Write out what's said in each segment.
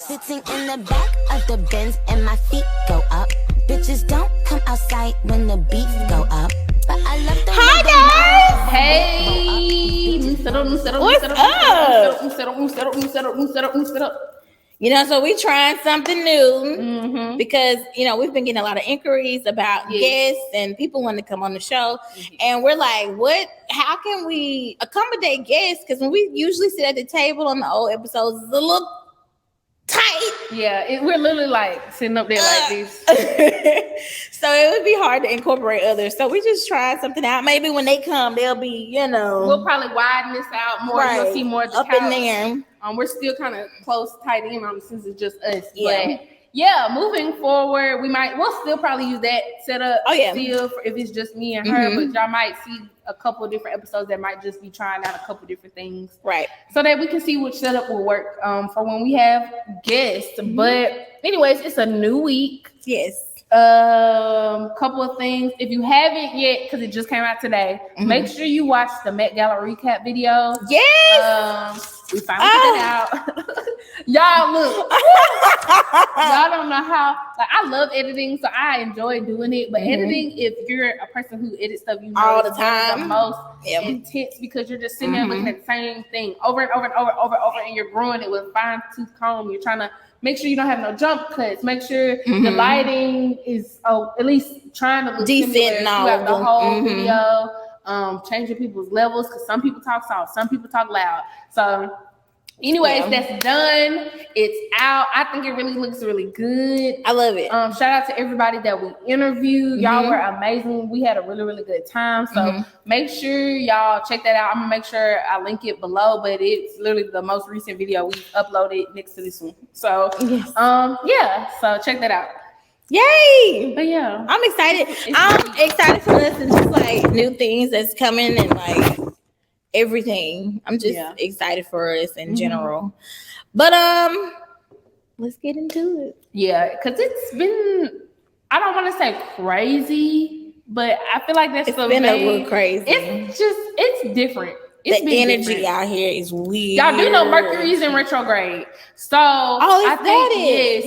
Sitting in the back of the Benz and my feet go up. Bitches don't come outside when the beats go up. But I love the Hi guys! Hey! What's up? You know, so we trying something new because, you know, we've been getting a lot of inquiries about guests and people want to come on the show. And we're like, how can we accommodate guests? Because when we usually sit at the table on the old episodes, it's a little tight. Yeah, we're literally like sitting up there like this. So it would be hard to incorporate others. So we just tried something out. Maybe when they come, they'll be, you know. We'll probably widen this out more. Right. You'll see more of the up couch. in there. We're still kind of close, tight in since it's just us. Yeah. But yeah, moving forward, we'll still probably use that setup. Oh yeah. Still, if it's just me and her, but y'all might see a couple of different episodes that might just be trying out a couple different things, right? So that we can see which setup will work for when we have guests. But anyways, it's a new week. Yes. Couple of things. If you haven't yet, because it just came out today, make sure you watch the Met Gala recap video. Yes. We finally put it out. Y'all look. Y'all don't know how. Like, I love editing, so I enjoy doing it. But editing, if you're a person who edits stuff, you know, all the time, the most intense because you're just sitting there looking at the same thing over and over and over, and you're growing it with a fine tooth comb. You're trying to make sure you don't have no jump cuts. Make sure the lighting is at least trying to look decent throughout the whole video. Changing people's levels because some people talk soft, some people talk loud. So anyways, that's done. It's out. I think it really looks really good. I love it. Shout out to everybody that we interviewed. Y'all were amazing. We had a really, really good time. So make sure y'all check that out. I'm gonna make sure I link it below, but it's literally the most recent video we uploaded next to this one. So so check that out. Yay! But yeah, I'm excited. I'm excited for us and just like new things that's coming and like everything. I'm just excited for us in general. But let's get into it. Yeah, because it's been, I don't want to say crazy, but I feel like it's been a little crazy. It's different. The energy out here is weird. Y'all do know Mercury's in retrograde. So I really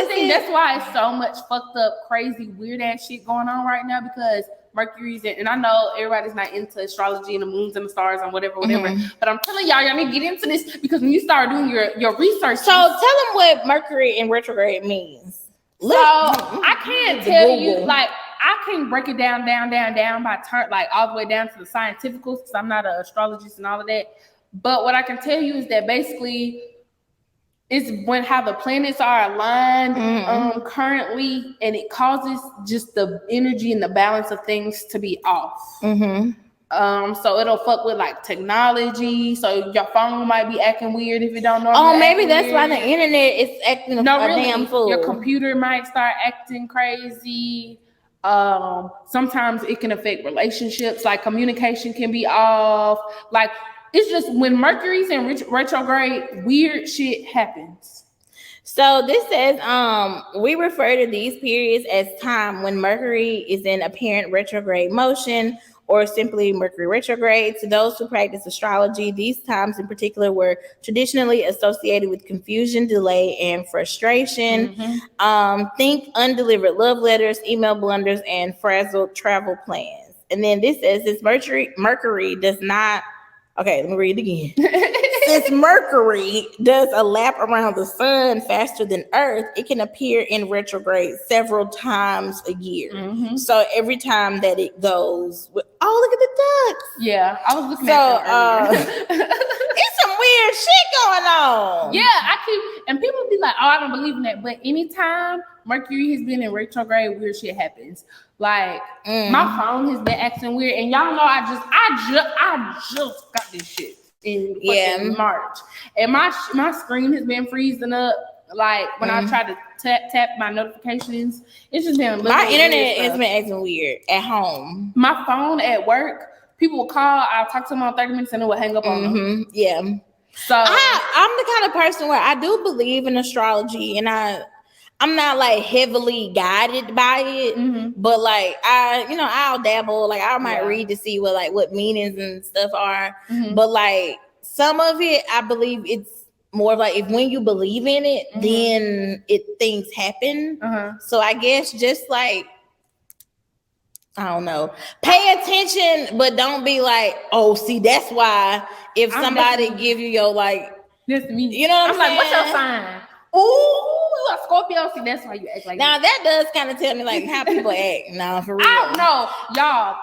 think that's why it's so much fucked up, crazy, weird ass shit going on right now because Mercury's in, and I know everybody's not into astrology and the moons and the stars and whatever. But I'm telling y'all need to get into this because when you start doing your research. So tell them what Mercury in retrograde means. So I can't tell you, like, I can break it down by turn, like all the way down to the scientificals because I'm not an astrologist and all of that. But what I can tell you is that basically it's when how the planets are aligned currently, and it causes just the energy and the balance of things to be off. So it'll fuck with like technology. So your phone might be acting weird if you don't know. Oh, maybe that's why the internet is acting damn fool. Your computer might start acting crazy. Sometimes it can affect relationships, like communication can be off. Like it's just when Mercury's in retrograde, weird shit happens. So this says we refer to these periods as time when Mercury is in apparent retrograde motion or simply Mercury retrograde. To those who practice astrology, these times in particular were traditionally associated with confusion, delay, and frustration. Think undelivered love letters, email blunders, and frazzled travel plans. And then this says this Mercury does not. Okay, let me read it again. Since Mercury does a lap around the sun faster than Earth, it can appear in retrograde several times a year. So every time that it goes, look at the ducks. Yeah, I was looking at that earlier. It's some weird shit going on. Yeah, and people be like, oh, I don't believe in that. But anytime Mercury has been in retrograde, weird shit happens. Like my phone has been acting weird, and y'all know I just got this shit in March, and my screen has been freezing up. Like when I try to tap my notifications, it's just been my internet has been acting weird at home. My phone at work, people will call. I'll talk to them on 30 minutes, and it will hang up on them. Yeah. So I'm the kind of person where I do believe in astrology, and I'm not like heavily guided by it, but like I'll dabble. Like I might read to see what meanings and stuff are. But like some of it, I believe it's more of like if when you believe in it, then things happen. So I guess just like I don't know, pay attention, but don't be like, oh, see, that's why if somebody give you your like, this me, you know what I'm saying? Like, what's your sign? Ooh, a Scorpio. See, that's why you act like now. That does kind of tell me like how people act. Nah, for real. I don't know, y'all.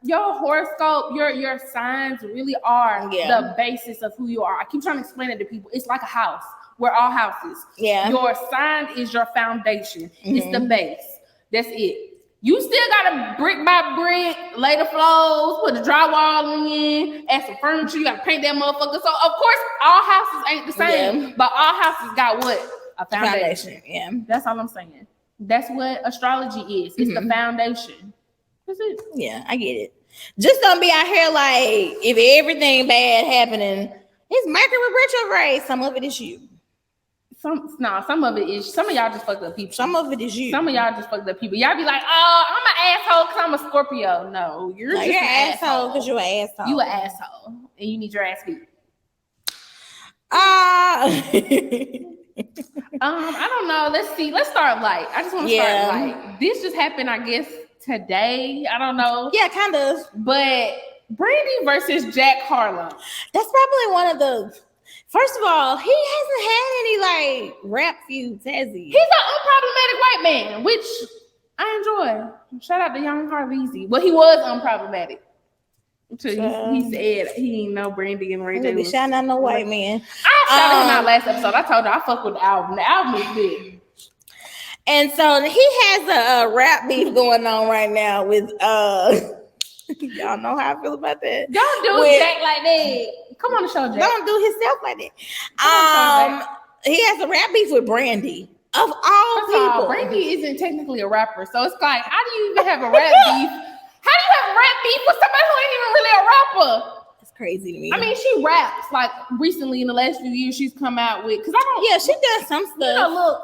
Your horoscope, your signs really are the basis of who you are. I keep trying to explain it to people. It's like a house. We're all houses. Yeah. Your sign is your foundation. It's the base. That's it. You still gotta brick by brick, lay the floors, put the drywall in, add some furniture. You gotta paint that motherfucker. So of course, all houses ain't the same, but all houses got what? A foundation. Yeah. That's all I'm saying. That's what astrology is. It's the foundation. That's it. Yeah, I get it. Just don't be out here like if everything bad happening, it's Mercury retrograde. Some of it is you. Some of it is some of y'all just fucked up people. Some of it is you. Some of y'all just fucked up people. Y'all be like, oh, I'm an asshole because I'm a Scorpio. No, you're just an asshole because you're an asshole. You an asshole, and you need your ass beat. I don't know. Let's see. Let's start light. I just want to start light. This just happened, I guess, today. I don't know. Yeah, kind of. But Brandy versus Jack Harlow. That's probably one of the. First of all, he hasn't had any like rap feuds, has he? He's an unproblematic white man, which I enjoy. Shout out to Young Harleezy. Well, he was unproblematic. So he said he ain't know Brandy and Ray J. Be shouting out no white man. I shouted him out last episode. I told her I fuck with the album. The album is good. And so he has a rap beef going on right now with y'all know how I feel about that. Don't do Jack like that. Come on the show, Jack. Don't do himself like that. He has a rap beef with Brandy. Of all people. Brandy isn't technically a rapper. So it's like, how do you even have a rap beef? How do you have a rap beef with somebody who ain't even really a rapper? It's crazy to me. I mean, she raps like recently in the last few years. She's come out with she does some stuff. You know,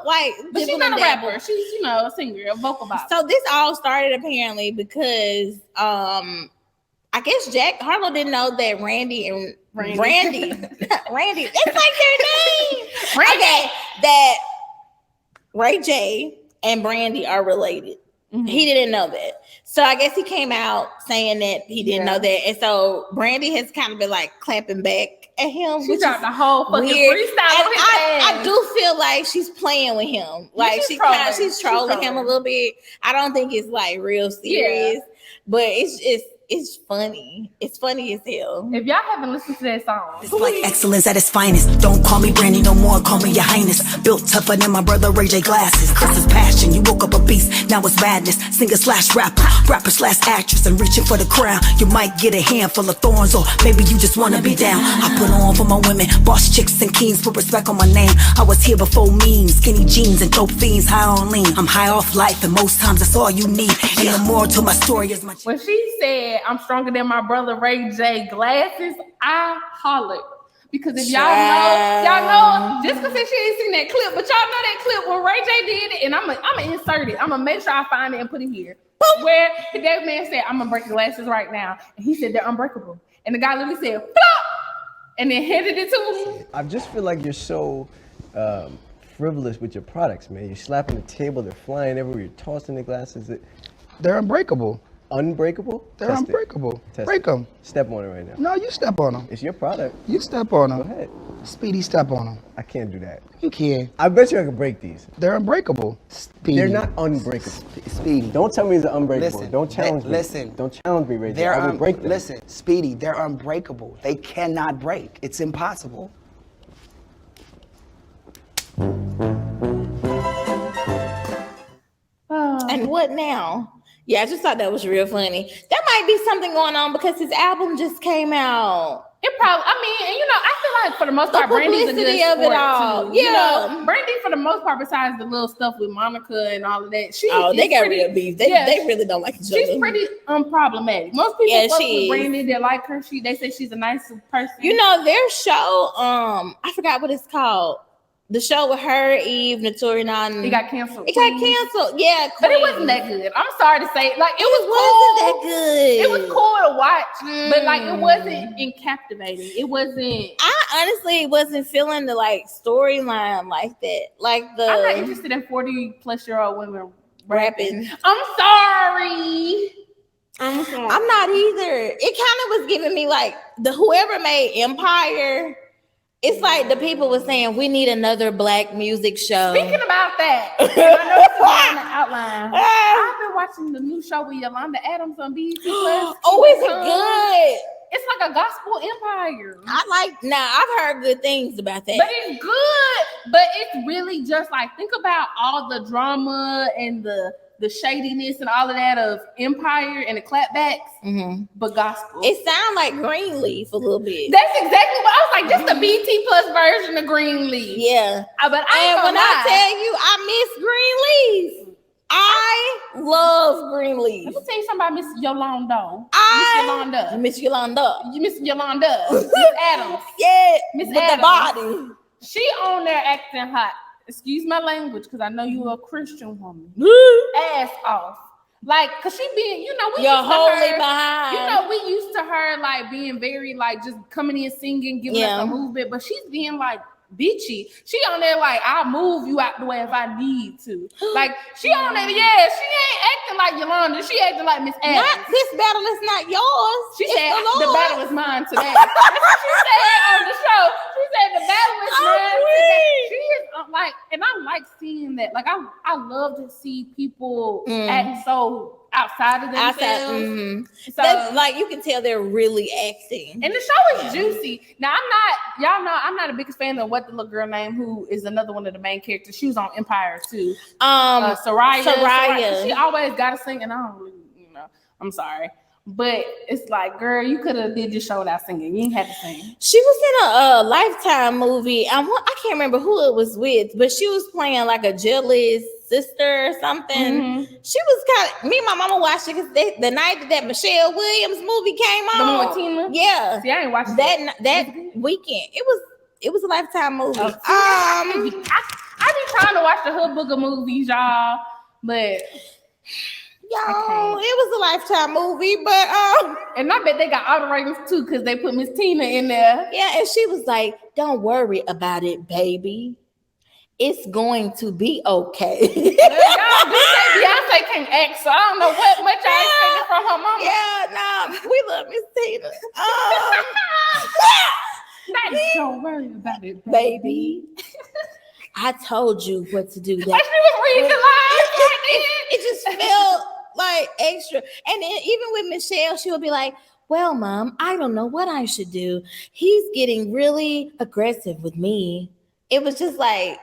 but she's not a rapper. She's a singer, a vocal box. So this all started apparently because I guess Jack Harlow didn't know that Randy. Randy. It's like their name. Okay, that Ray J and Brandy are related. He didn't know that. So I guess he came out saying that he didn't know that. And so Brandy has kind of been like clapping back at him. She dropped the whole fucking freestyle on his ass. I do feel like she's playing with him. Like she's trolling him a little bit. I don't think it's like real serious, but it's funny. It's funny as hell. If y'all haven't listened to that song, it's like excellence at its finest. Don't call me Brandy no more, call me your highness. Built tougher than my brother Ray J glasses. This is passion, you woke up a beast, now it's madness. Singer/rapper, rapper/actress, and reaching for the crown. You might get a handful of thorns, or maybe you just wanna be down. I put on for my women, boss chicks and kings, put respect on my name. I was here before memes, skinny jeans and dope fiends, high on lean. I'm high off life, and most times that's all you need. And the more to my story is my. When she said I'm stronger than my brother Ray J glasses, I hollered. Because if y'all know, Jessica said she ain't seen that clip, but y'all know that clip where Ray J did it, and I'm gonna insert it. I'm gonna make sure I find it and put it here. Boom. Where that man said, I'm gonna break the glasses right now. And he said they're unbreakable. And the guy literally said, flop! And then handed it to him. I just feel like you're so frivolous with your products, man. You're slapping the table, they're flying everywhere, you're tossing the glasses. They're unbreakable. Unbreakable? They're unbreakable. Break them. Step on it right now. No, you step on them. It's your product. You step on them. Go ahead. Speedy, step on them. I can't do that. You can. I bet you I can break these. They're unbreakable. Speedy. They're not unbreakable. Speedy. Don't tell me they're unbreakable. Listen, don't challenge me. Listen. Don't challenge me, Ray J. I will break them. Listen, Speedy, they're unbreakable. They cannot break. It's impossible. And what now? Yeah, I just thought that was real funny. That might be something going on because his album just came out. It probably, I feel like for the most part, Brandy's a good sport of it all. Too. Yeah. Brandy for the most part, besides the little stuff with Monica and all of that, they got real beef. They really don't like each other. She's pretty unproblematic. Most people fuck with Brandy that like her. They say she's a nice person. Their show, I forgot what it's called. The show with her, Eve, Notorious. It got canceled. It got canceled. Yeah, but it Queen. wasn't that good. I'm sorry to say, like it wasn't cool. that good. It was cool to watch, but like it wasn't captivating. It wasn't. I honestly wasn't feeling the like storyline like that. Like I'm not interested in 40-plus-year-old women rapping. I'm sorry. I'm not either. It kind of was giving me like whoever made Empire. It's like the people were saying we need another black music show. Speaking about that, I know it's on the outline. I've been watching the new show with Yolanda Adams on BET Plus. Oh, is it good? It's like a gospel empire. I've heard good things about that. But it's good. But it's really just like, think about all the drama and the shadiness and all of that of Empire and the clapbacks, but gospel. It sounds like Greenleaf a little bit. That's exactly what I was like. This is the BT Plus version of Greenleaf. Yeah. But I tell you, I miss Greenleaf. I love Greenleaf. Let me tell you something about Miss Yolanda. Miss Yolanda. Miss Adams. Yeah. Miss Adams. The body. She on there acting hot. Excuse my language, because I know you're a Christian woman. Ass off. Like, cause she being, we you're wholly behind. We used to her like being very like just coming in singing, giving us a movement, but she's being like bitchy. She on there like, I'll move you out the way if I need to. Like she on there, she ain't acting like Yolanda. She acting like Miss Adams. This battle is not yours. She said the battle is mine today. That's what she said on the show. She said the battle is mine today. She is like, and I like seeing that. Like I love to see people act so outside of themselves. So that's, like, you can tell they're really acting. And the show is juicy. Now I'm not a biggest fan of what the little girl named, who is another one of the main characters. She was on Empire too. Soraya. She always gotta sing, and I don't really, I'm sorry. But it's like, girl, you could have did your show without singing. You ain't had to sing. She was in a Lifetime movie. I can't remember who it was with, but she was playing like a jealous sister or something. She was kind of, me and my mama watched it because the night that Michelle Williams movie came on. The one with Tina? Yeah. See, I ain't watched that weekend. It was a Lifetime movie. I be trying to watch the Hood Booger movies, y'all, but y'all, it was a Lifetime movie, but and I bet they got all the ratings too because they put Miss Tina in there. Yeah, and she was like, "Don't worry about it, baby. It's going to be okay." Y'all do say Beyonce can't act, so I don't know what much I expected from her mama. Yeah, no, we love Miss Tina. Don't worry about it, baby. I told you what to do. That like she was reading the lines. It just felt like extra. And then even with Michelle, she would be like, "Well, Mom, I don't know what I should do. He's getting really aggressive with me." It was just like,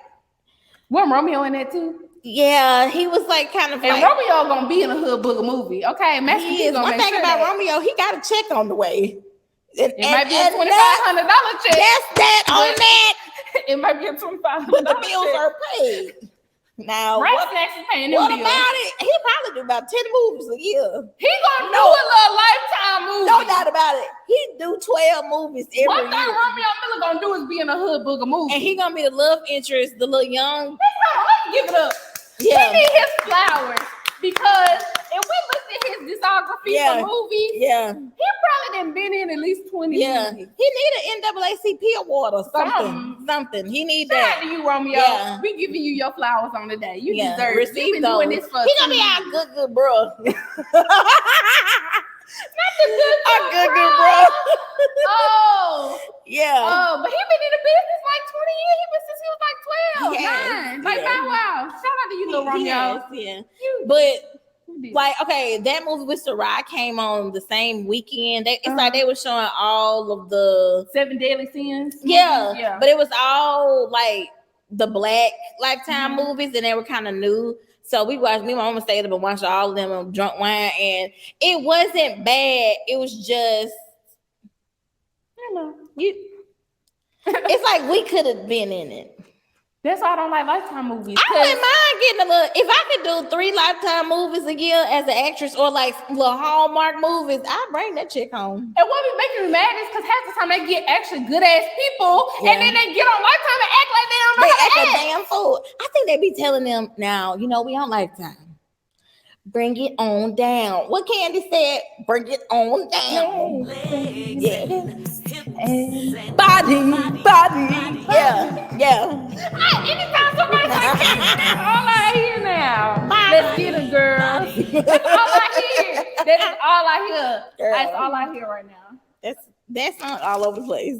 wasn't Romeo in that too? Yeah, he was like kind of. And like, Romeo gonna be in a Hood Booger movie, okay? He is. One thing about Romeo, he got a check on the way. It might be a $2,500 check. That's that on that. It might be a $2,500. But the bills are paid. Now, what about it? He probably do about 10 movies a year. He gonna do a little Lifetime movie. No doubt about it. He do 12 movies every year. One thing Romeo Miller gonna do is be in a Hood Booger movie. And he gonna be the love interest, the little young. Let's give it up. Yeah. He need his flowers. Because if we looked at his discography for movies, he probably done been in at least 20 movies. He need an NAACP award or something. He need that. Shout out to you, Romeo. Yeah. We giving you your flowers on the day. You deserve it. You've been doing this for he gonna be our good bro. Not the good bro. Oh. Yeah. Oh, but he been in the business like 20 years. He been since he was like 12, 9. Like, Bow Wow. Shout out to you, little Romeo. But, like, okay, that movie with Sarai came on the same weekend. It's like they were showing all of the 7 Deadly Sins. Yeah. But it was all, like, the Black Lifetime movies, and they were kind of new. So we watched, me and my mama stayed up and watched all of them on Drunk Wine, and it wasn't bad. It was just, I don't know. It's like we could have been in it. That's why I don't like Lifetime movies. I wouldn't mind getting a little. If I could do 3 Lifetime movies a year as an actress, or like little Hallmark movies, I'd bring that chick home. And what be making me mad is because half the time they get actually good ass people, and then they get on Lifetime and act like they don't know how to act. A damn fool. I think they be telling them now. You know, we on Lifetime. Bring it on down. What Candy said? Bring it on down. Yeah. Body. Yeah. Anytime somebody like that, all I hear now. Let's get it, girl. That's all I hear. That is all I hear. That's all I hear right now. That's not all over the place.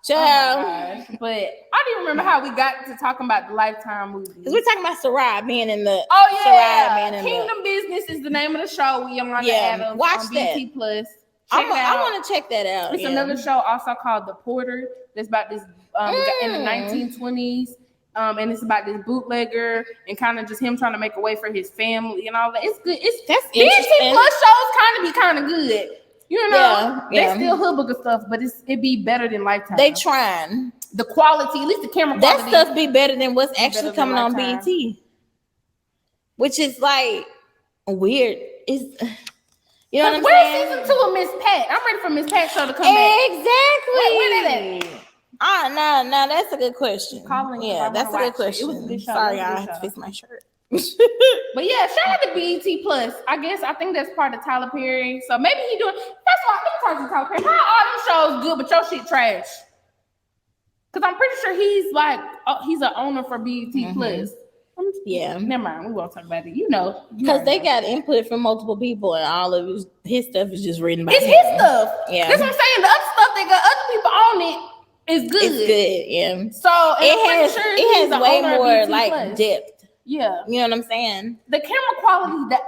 Child. But I don't even remember how we got to talking about the Lifetime movies. Because we're talking about Sarai being in the. Oh yeah, Sarai being in Kingdom Business is the name of the show. We on the Adams watch on that. BT Plus. I want to check that out. It's another show also called The Porter. That's about this in the 1920s. And it's about this bootlegger and kind of just him trying to make a way for his family and all that. It's good. That's BT interesting. Plus shows kind of good. You know, they still hood stuff, but it be better than Lifetime. They trying. The quality, at least the camera quality. That stuff be better than what's actually coming on BET. Which is like weird. You know what I'm saying? Where's season 2 of Miss Pat? I'm ready for Miss Pat show to come back. Exactly. Where that at? No, that's a good question. Yeah, that's a good question. It was a good show. Sorry, I have to fix my shirt. But yeah, shout out to BET Plus. I think that's part of Tyler Perry. So maybe he doing. That's why let me talk to Tyler Perry. How all them shows good, but your shit trash? Because I'm pretty sure he's an owner for BET Plus. Yeah, never mind. We won't talk about it. You know, because they got input from multiple people, and all of his stuff is just written by him. His stuff. Yeah, that's what I'm saying. The other stuff that got other people on it is good. It's good. Yeah. So it has way more like depth. Yeah, you know what I'm saying. The camera quality, the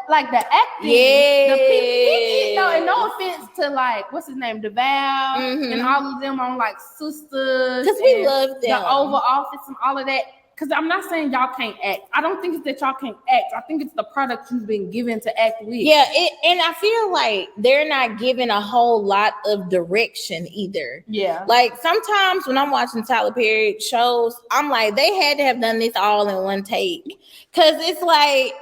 acting, yeah. And no offense to like what's his name, DeVal, and all of them on like Sisters, because we love them, the Oval Office, and all of that. Because I'm not saying y'all can't act. I don't think it's that y'all can't act. I think it's the product you've been given to act with. Yeah, and I feel like they're not given a whole lot of direction either. Yeah. Like sometimes when I'm watching Tyler Perry shows, I'm like, they had to have done this all in one take. Because it's like,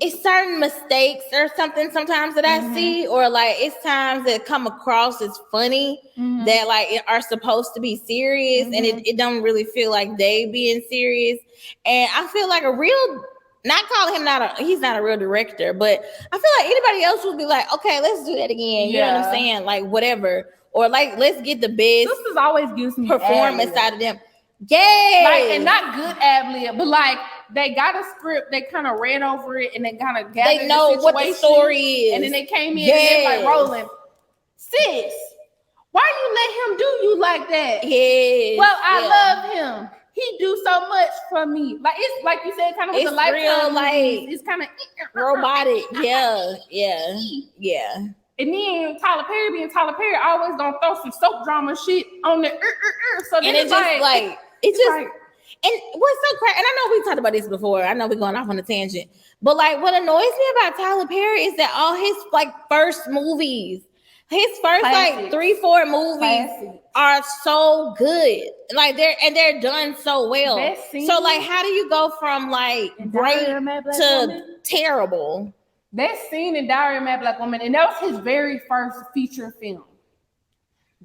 it's certain mistakes or something sometimes that I see, or like it's times that come across as funny that like are supposed to be serious, and it don't really feel like they being serious. And I feel like not calling him he's not a real director, but I feel like anybody else would be like, okay, let's do that again. You know what I'm saying? Like whatever, or like let's get the best. This is always gives me performance out of them. Yeah, like, and not good ad-lib, but like they got a script, they kind of read over it, and they kind of gathered they know what the story is, and then they came in and they're like rolling. Sis, why you let him do you like that? Yeah. Well, I love him. He do so much for me. Like it's like you said, kind of with the Lifetime movies. It's kind of robotic. Yeah. And then Tyler Perry being Tyler Perry, always gonna throw some soap drama shit on the So then it's just like it's just like, and what's so crazy, and I know we talked about this before. I know we're going off on a tangent, but like what annoys me about Tyler Perry is that all his like first movies, his first like 3-4 movies are so good. Like they're done so well. So like how do you go from like great to terrible? That scene in Diary of a Mad Black Woman, and that was his very first feature film.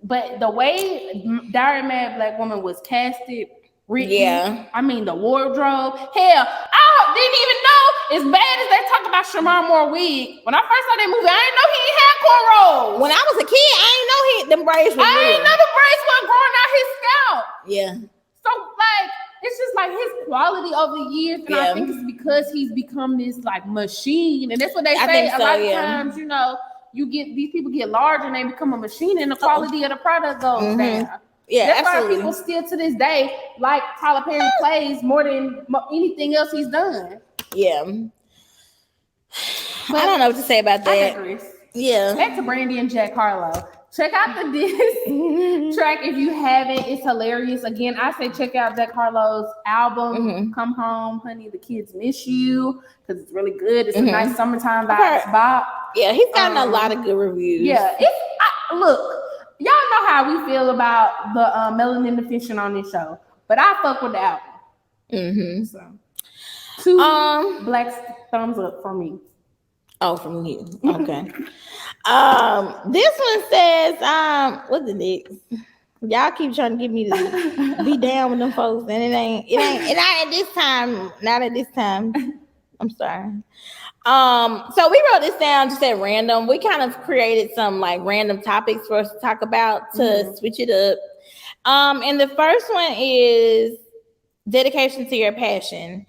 But the way Diary of a Mad Black Woman was casted, written, I mean the wardrobe, hell, I didn't even know as bad as they talk about Shamar Moore wig. When I first saw that movie, I didn't know he had cornrows. When I was a kid, I didn't know them braids were real. I didn't know the braids weren't growing out his scalp. Yeah. So like it's just like his quality over the years, and I think it's because he's become this like machine, and that's what they say. A lot of times, you know, these people get large and they become a machine, and the quality of the product goes down. Yeah, that's absolutely. why people still to this day like Tyler Perry plays more than anything else he's done. Yeah, but I don't know what to say about that. Yeah, back to Brandy and Jack Harlow. Check out the diss track if you haven't. It's hilarious. Again, I say check out Jack Harlow's album, Come Home, Honey, the Kids Miss You, because it's really good. It's a nice summertime vibes bop. Yeah, he's gotten a lot of good reviews. Yeah, look, y'all know how we feel about the melanin deficient on this show. But I fuck with the album. Mm-hmm. So 2 black thumbs up for me. Oh, from you. Okay. This one says, what's the next? Y'all keep trying to get me to be down with them folks, and it ain't not at this time. Not at this time. I'm sorry. So we wrote this down just at random. We kind of created some like random topics for us to talk about to switch it up. And the first one is dedication to your passion.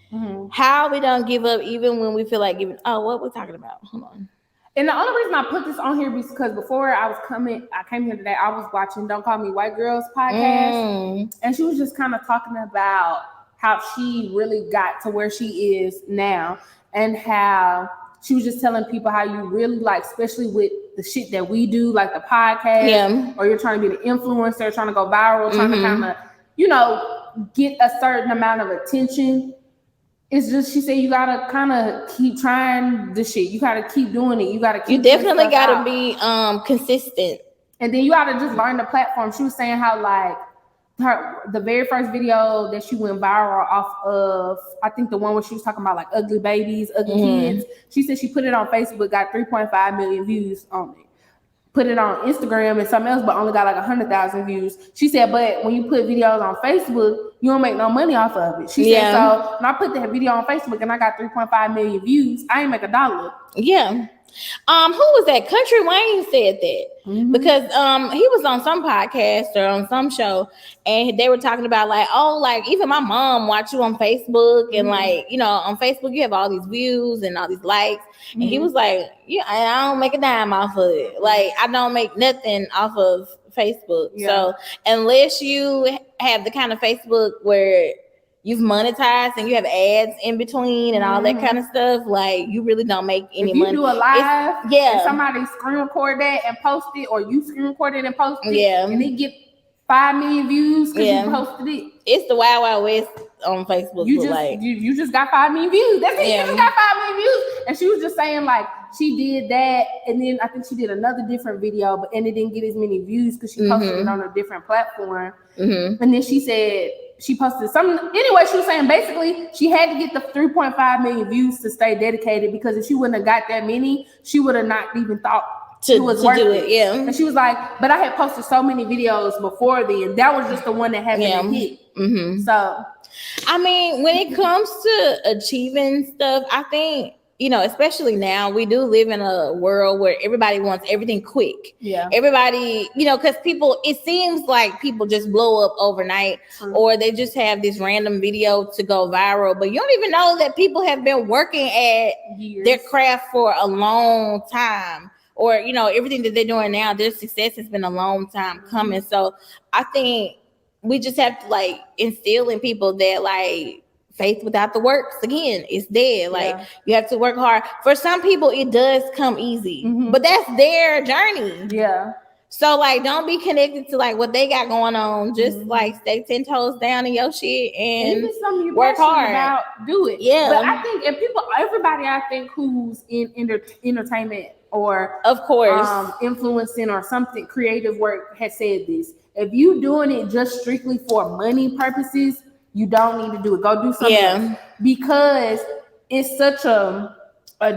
How we don't give up even when we feel like giving. Oh, what we're talking about? Hold on. And the only reason I put this on here is because before I came here today, I was watching Don't Call Me White Girls podcast. And she was just kind of talking about how she really got to where she is now, and how she was just telling people how you really like, especially with the shit that we do, like the podcast, or you're trying to be an influencer, trying to go viral, trying to kind of, you know, get a certain amount of attention. It's just, she said, you gotta kind of keep trying the shit. You gotta keep doing it. You gotta keep. You definitely gotta be consistent. And then you gotta just learn the platform. She was saying how like the very first video that she went viral off of, I think the one where she was talking about like ugly babies, ugly kids. She said she put it on Facebook, got 3.5 million views on it. Put it on Instagram and something else, but only got like 100,000 views. She said, but when you put videos on Facebook, you don't make no money off of it. She said, so when I put that video on Facebook and I got 3.5 million views, I ain't make $1. Yeah. Who was that? Country Wayne said that because he was on some podcast or on some show, and they were talking about like, oh, like even my mom watch you on Facebook, and like, you know, on Facebook you have all these views and all these likes, and he was like, yeah, I don't make a dime off of it. Like I don't make nothing off of Facebook. So unless you have the kind of Facebook where you've monetized and you have ads in between and all that kind of stuff, like you really don't make any money. If you do a live, and somebody screen record that and post it, or you screen record it and post it, and they get 5 million views because you posted it. It's the Wild Wild West on Facebook. You just got 5 million views. That's it. You just got 5 million views. And she was just saying like she did that, and then I think she did another different video, and it didn't get as many views because she posted it on a different platform. And then she said she posted something. Anyway, she was saying basically she had to get the 3.5 million views to stay dedicated, because if she wouldn't have got that many, she would have not even thought it was worth it. Yeah. And she was like, but I had posted so many videos before then. That was just the one that happened to hit. So, I mean, when it comes to achieving stuff, I think, you know, especially now, we do live in a world where everybody wants everything quick. Everybody, you know, because people, it seems like people just blow up overnight, or they just have this random video to go viral, but you don't even know that people have been working at their craft for a long time, or, you know, everything that they're doing now, their success has been a long time coming. So I think we just have to like instill in people that like, faith without the works, again, it's dead. Like you have to work hard. For some people, it does come easy, but that's their journey. So like, don't be connected to like what they got going on. Just like stay 10 toes down in your shit and work hard. About, do it. But I think, and everybody I think who's in entertainment or of course influencing or something creative work has said this. If you doing it just strictly for money purposes, you don't need to do it. Go do something else, because it's such a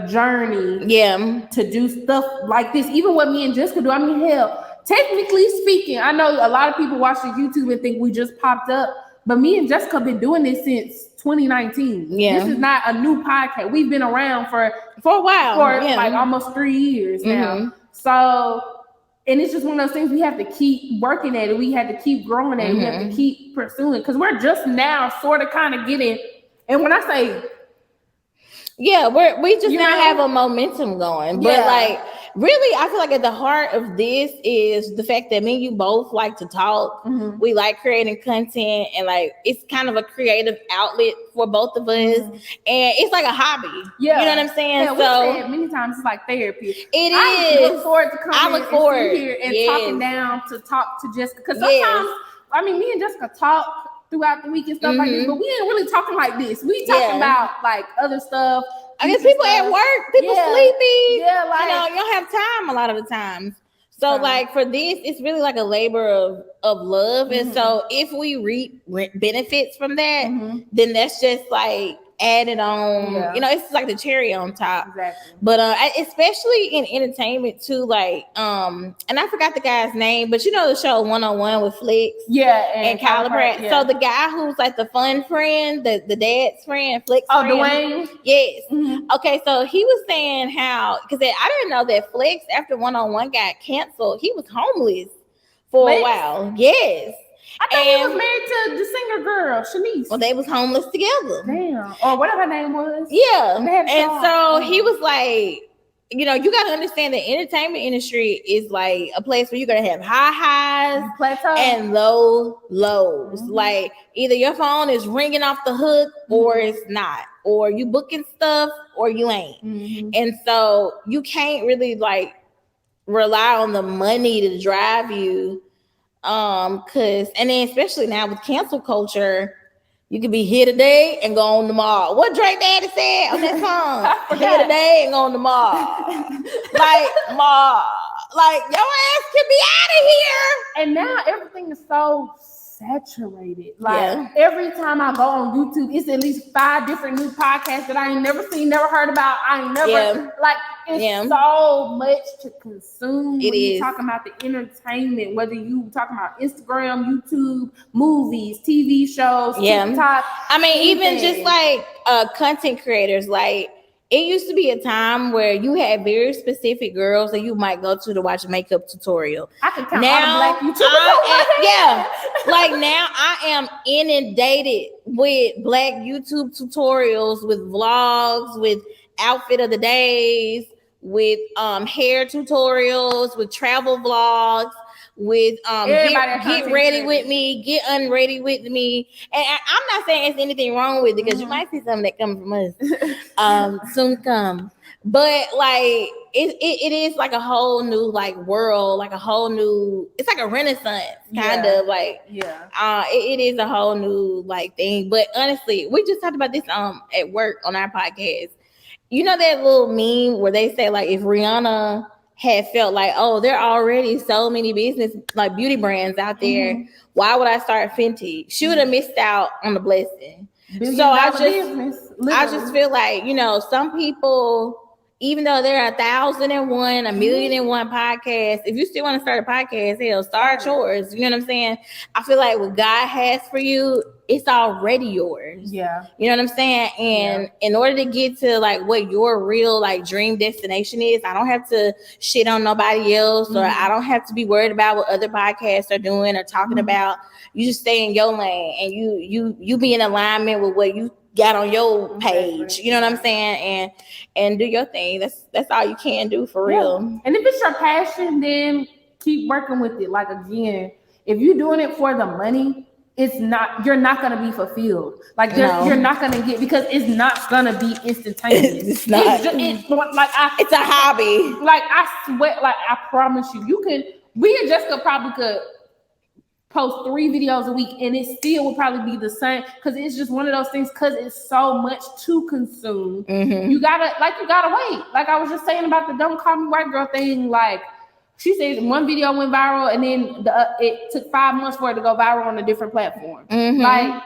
journey to do stuff like this. Even what me and Jessica do, I mean, hell, technically speaking, I know a lot of people watch the YouTube and think we just popped up, but me and Jessica have been doing this since 2019. This is not a new podcast. We've been around for a while, for like almost 3 years now. So, and it's just one of those things we have to keep working at it. We have to keep growing at it. We have to keep pursuing, because we're just now sort of kind of getting. And when I say, we just now have a momentum going. But like, really, I feel like at the heart of this is the fact that me and you both like to talk. We like creating content, and like it's kind of a creative outlet for both of us, and it's like a hobby. You know what I'm saying? So many times it's like therapy. I look forward to coming and here and talking down to talk to Jessica, because sometimes I mean, me and Jessica talk throughout the week and stuff like this, but we ain't really talking like this. We talking about like other stuff. I guess people at work, people sleepy. Like, you know, you don't have time a lot of the times. So like for this, it's really like a labor of love. And so if we reap benefits from that, then that's just like added on, you know, it's like the cherry on top. Exactly. But especially in entertainment too, like and I forgot the guy's name, but you know the show 101 with Flex, and Kyla Pratt. So the guy who's like the fun friend, the dad's friend, Flex friend. Dwayne. Yes. Okay, so he was saying how, because I didn't know that Flex after 101 got canceled, he was homeless for a while. Yes. I thought he was married to the singer girl, Shanice. Well, they was homeless together. Damn. Or whatever her name was. Yeah. And so he was like, you know, you got to understand the entertainment industry is like a place where you're going to have high highs and low lows. Like either your phone is ringing off the hook or it's not. Or you booking stuff or you ain't. And so you can't really like rely on the money to drive you. Cause and then especially now with cancel culture, you could be here today and go on tomorrow. What Drake Daddy said on that song? Here today and go on tomorrow. like your ass can be out of here. And now everything is so saturated. Like every time I go on YouTube, it's at least 5 different new podcasts that I ain't never seen, never heard about. I ain't never like it's so much to consume. When you're talking about the entertainment, whether you talking about Instagram, YouTube, movies, TV shows, TikTok. I mean, even just like content creators, like it used to be a time where you had very specific girls that you might go to watch a makeup tutorial. I can count all the black YouTubers. Like now I am inundated with black YouTube tutorials, with vlogs, with outfit of the days, with hair tutorials, with travel vlogs, with get ready with me, get unready with me. And I'm not saying it's anything wrong with it, because you might see something that comes from us soon come. But like it is like a whole new like world, like a whole new, it's like a renaissance kind of like it is a whole new like thing. But honestly, we just talked about this at work on our podcast. You know that little meme where they say like if Rihanna had felt like, oh, there are already so many business like beauty brands out there, why would I start Fenty? She would have missed out on the blessing. So I just feel like, you know, some people, even though there are 1,001, 1,000,001 podcasts, if you still want to start a podcast, hell, start yours. You know what I'm saying? I feel like what God has for you, it's already yours. Yeah. You know what I'm saying? And in order to get to like what your real like dream destination is, I don't have to shit on nobody else, or I don't have to be worried about what other podcasts are doing or talking about. You just stay in your lane and you be in alignment with what you got on your page. You know what I'm saying? And do your thing. That's all you can do for real. And if it's your passion, then keep working with it. Like again, if you're doing it for the money, you're not going to be fulfilled. Like you're not going to get, because it's not going to be instantaneous. It's not. It's a hobby. Like I swear, like I promise you, we and Jessica probably could post 3 videos a week and it still would probably be the same, because it's just one of those things, because it's so much to consume. You gotta wait. Like I was just saying about the Don't Call Me White Girl thing, like she said one video went viral and then it took 5 months for it to go viral on a different platform. Like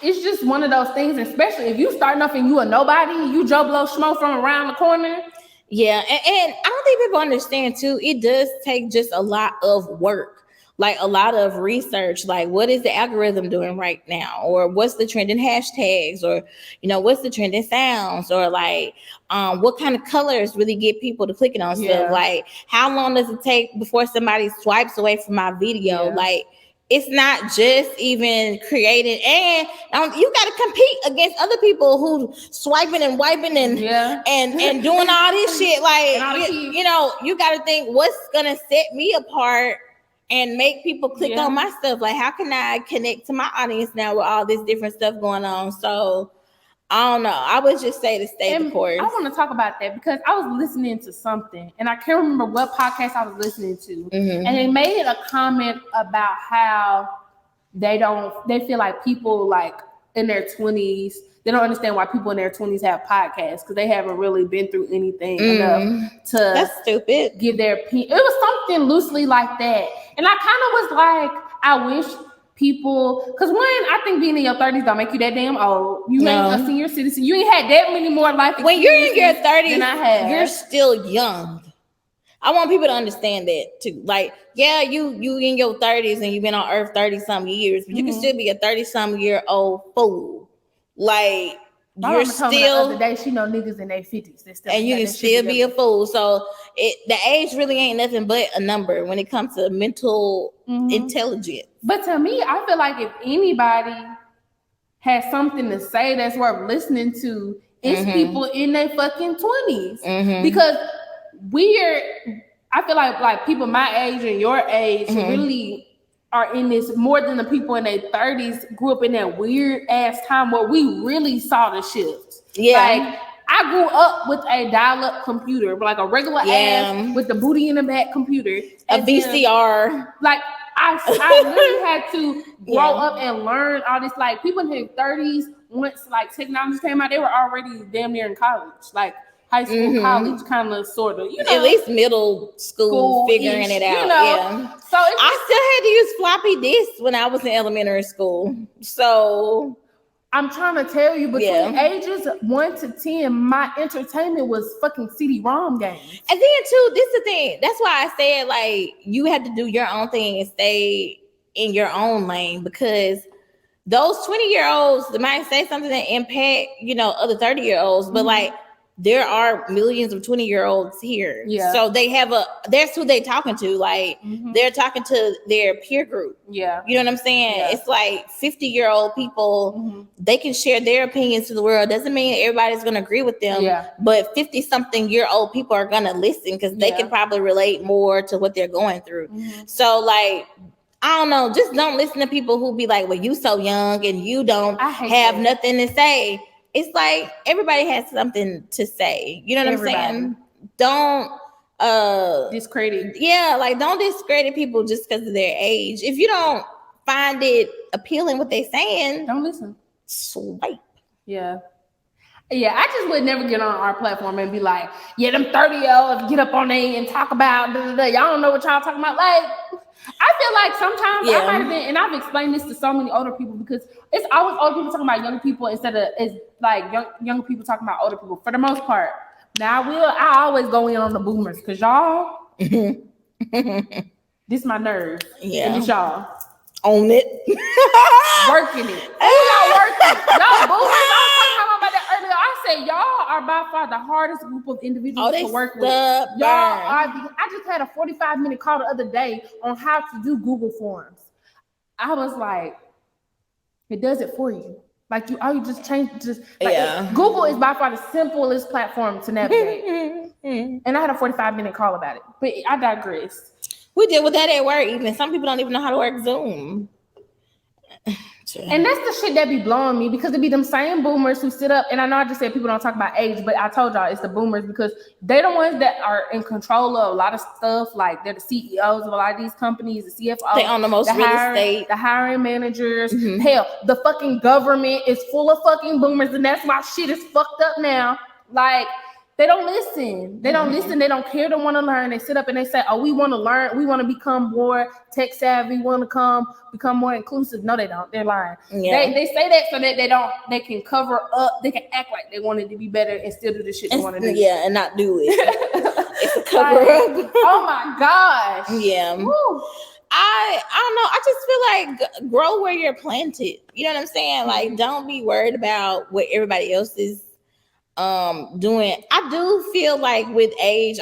it's just one of those things, especially if you starting off and you a nobody, you Joe Blow Schmo from around the corner. Yeah, and I don't think people understand too, it does take just a lot of work. Like a lot of research, like what is the algorithm doing right now, or what's the trending hashtags, or you know what's the trending sounds, or like what kind of colors really get people to clicking on stuff. Like how long does it take before somebody swipes away from my video? Like it's not just even created, and you got to compete against other people who swiping and wiping and doing all this shit. Like you know, you got to think what's gonna set me apart and make people click on my stuff. Like, how can I connect to my audience now with all this different stuff going on? So, I don't know. I would just say to stay the course. I want to talk about that because I was listening to something, and I can't remember what podcast I was listening to, and they made a comment about how they feel like people like in their 20s. They don't understand why people in their 20s have podcasts because they haven't really been through anything enough to That's stupid. give their opinion. It was something loosely like that. And I kind of was like, I wish people, because one, I think being in your 30s don't make you that damn old. You ain't a senior citizen. You ain't had that many more life experiences. When you're in your 30s, than I have. you're still young. I want people to understand that too. Like, yeah, you in your 30s and you've been on Earth 30-some years, but you can still be a 30-some year old fool. Like, My you're mama told me the still, other day, she know niggas in their 50s. and you can still be a fool. So the age really ain't nothing but a number when it comes to mental intelligence. But to me, I feel like if anybody has something to say that's worth listening to, it's people in their fucking 20s. Because I feel like people my age and your age really are in this more than the people in their 30s grew up in that weird ass time where we really saw the shift. Yeah. Like, I grew up with a dial-up computer, like a regular ass with the booty in the back computer. A VCR. Like, I literally had to grow up and learn all this. Like, people in their 30s, once like technology came out, they were already damn near in college. Like, high school, college, kind of, sort of, you know. At least middle school figuring it out. You know? Yeah. So I still had to use floppy disks when I was in elementary school. So I'm trying to tell you, between ages 1 to 10, my entertainment was fucking CD-ROM games. And then too, this is the thing. That's why I said, like, you have to do your own thing and stay in your own lane, because those 20-year-olds, they might say something that impact, other 30-year-olds, but like, there are millions of 20-year-olds here. Yeah. So that's who they talking to. Like, they're talking to their peer group. Yeah. You know what I'm saying? Yeah. It's like 50-year-old people, they can share their opinions to the world. Doesn't mean everybody's going to agree with them. Yeah. But 50-something-year-old people are going to listen because they can probably relate more to what they're going through. So, like, I don't know. Just don't listen to people who be like, well, you so young and you don't have nothing to say. It's like everybody has something to say. You know what I'm saying? Don't discredit. Yeah, like, don't discredit people just because of their age. If you don't find it appealing what they're saying, don't listen. Swipe. Yeah. Yeah, I just would never get on our platform and be like, yeah, them 30-year-olds get up on there and talk about y'all don't know what y'all talking about. Like, I feel like sometimes I might have been, and I've explained this to so many older people, because it's always older people talking about young people instead of it's like young people talking about older people for the most part. Now I always go in on the boomers because y'all, this my nerve. Yeah, and it's y'all own it, working it. Y'all working. Y'all boomers. I was talking about that earlier. I said y'all are by far the hardest group of individuals to work with. Y'all are. I just had a 45-minute call the other day on how to do Google Forms. I was like, it does it for you. Like, all you just change, Google is by far the simplest platform to navigate. And I had a 45-minute call about it, but I digress. We did with that at work. Even some people don't even know how to work Zoom. And that's the shit that be blowing me, because it be them same boomers who sit up, and I know I just said people don't talk about age, but I told y'all it's the boomers because they're the ones that are in control of a lot of stuff. Like, they're the CEOs of a lot of these companies, the CFOs. They own the most real estate. The hiring managers. Hell, the fucking government is full of fucking boomers, and that's why shit is fucked up now. Like, they don't listen. They don't listen. They don't care to want to learn. They sit up and they say, oh, we want to learn. We want to become more tech savvy. We want to become more inclusive. No, they don't. They're lying. Yeah. They say that so that they can cover up. They can act like they wanted to be better and still do the shit they want to do. Yeah, and not do it. It's a cover up. Oh my gosh. Yeah. Woo. I don't know. I just feel like grow where you're planted. You know what I'm saying? Like, don't be worried about what everybody else is doing. I do feel like with age,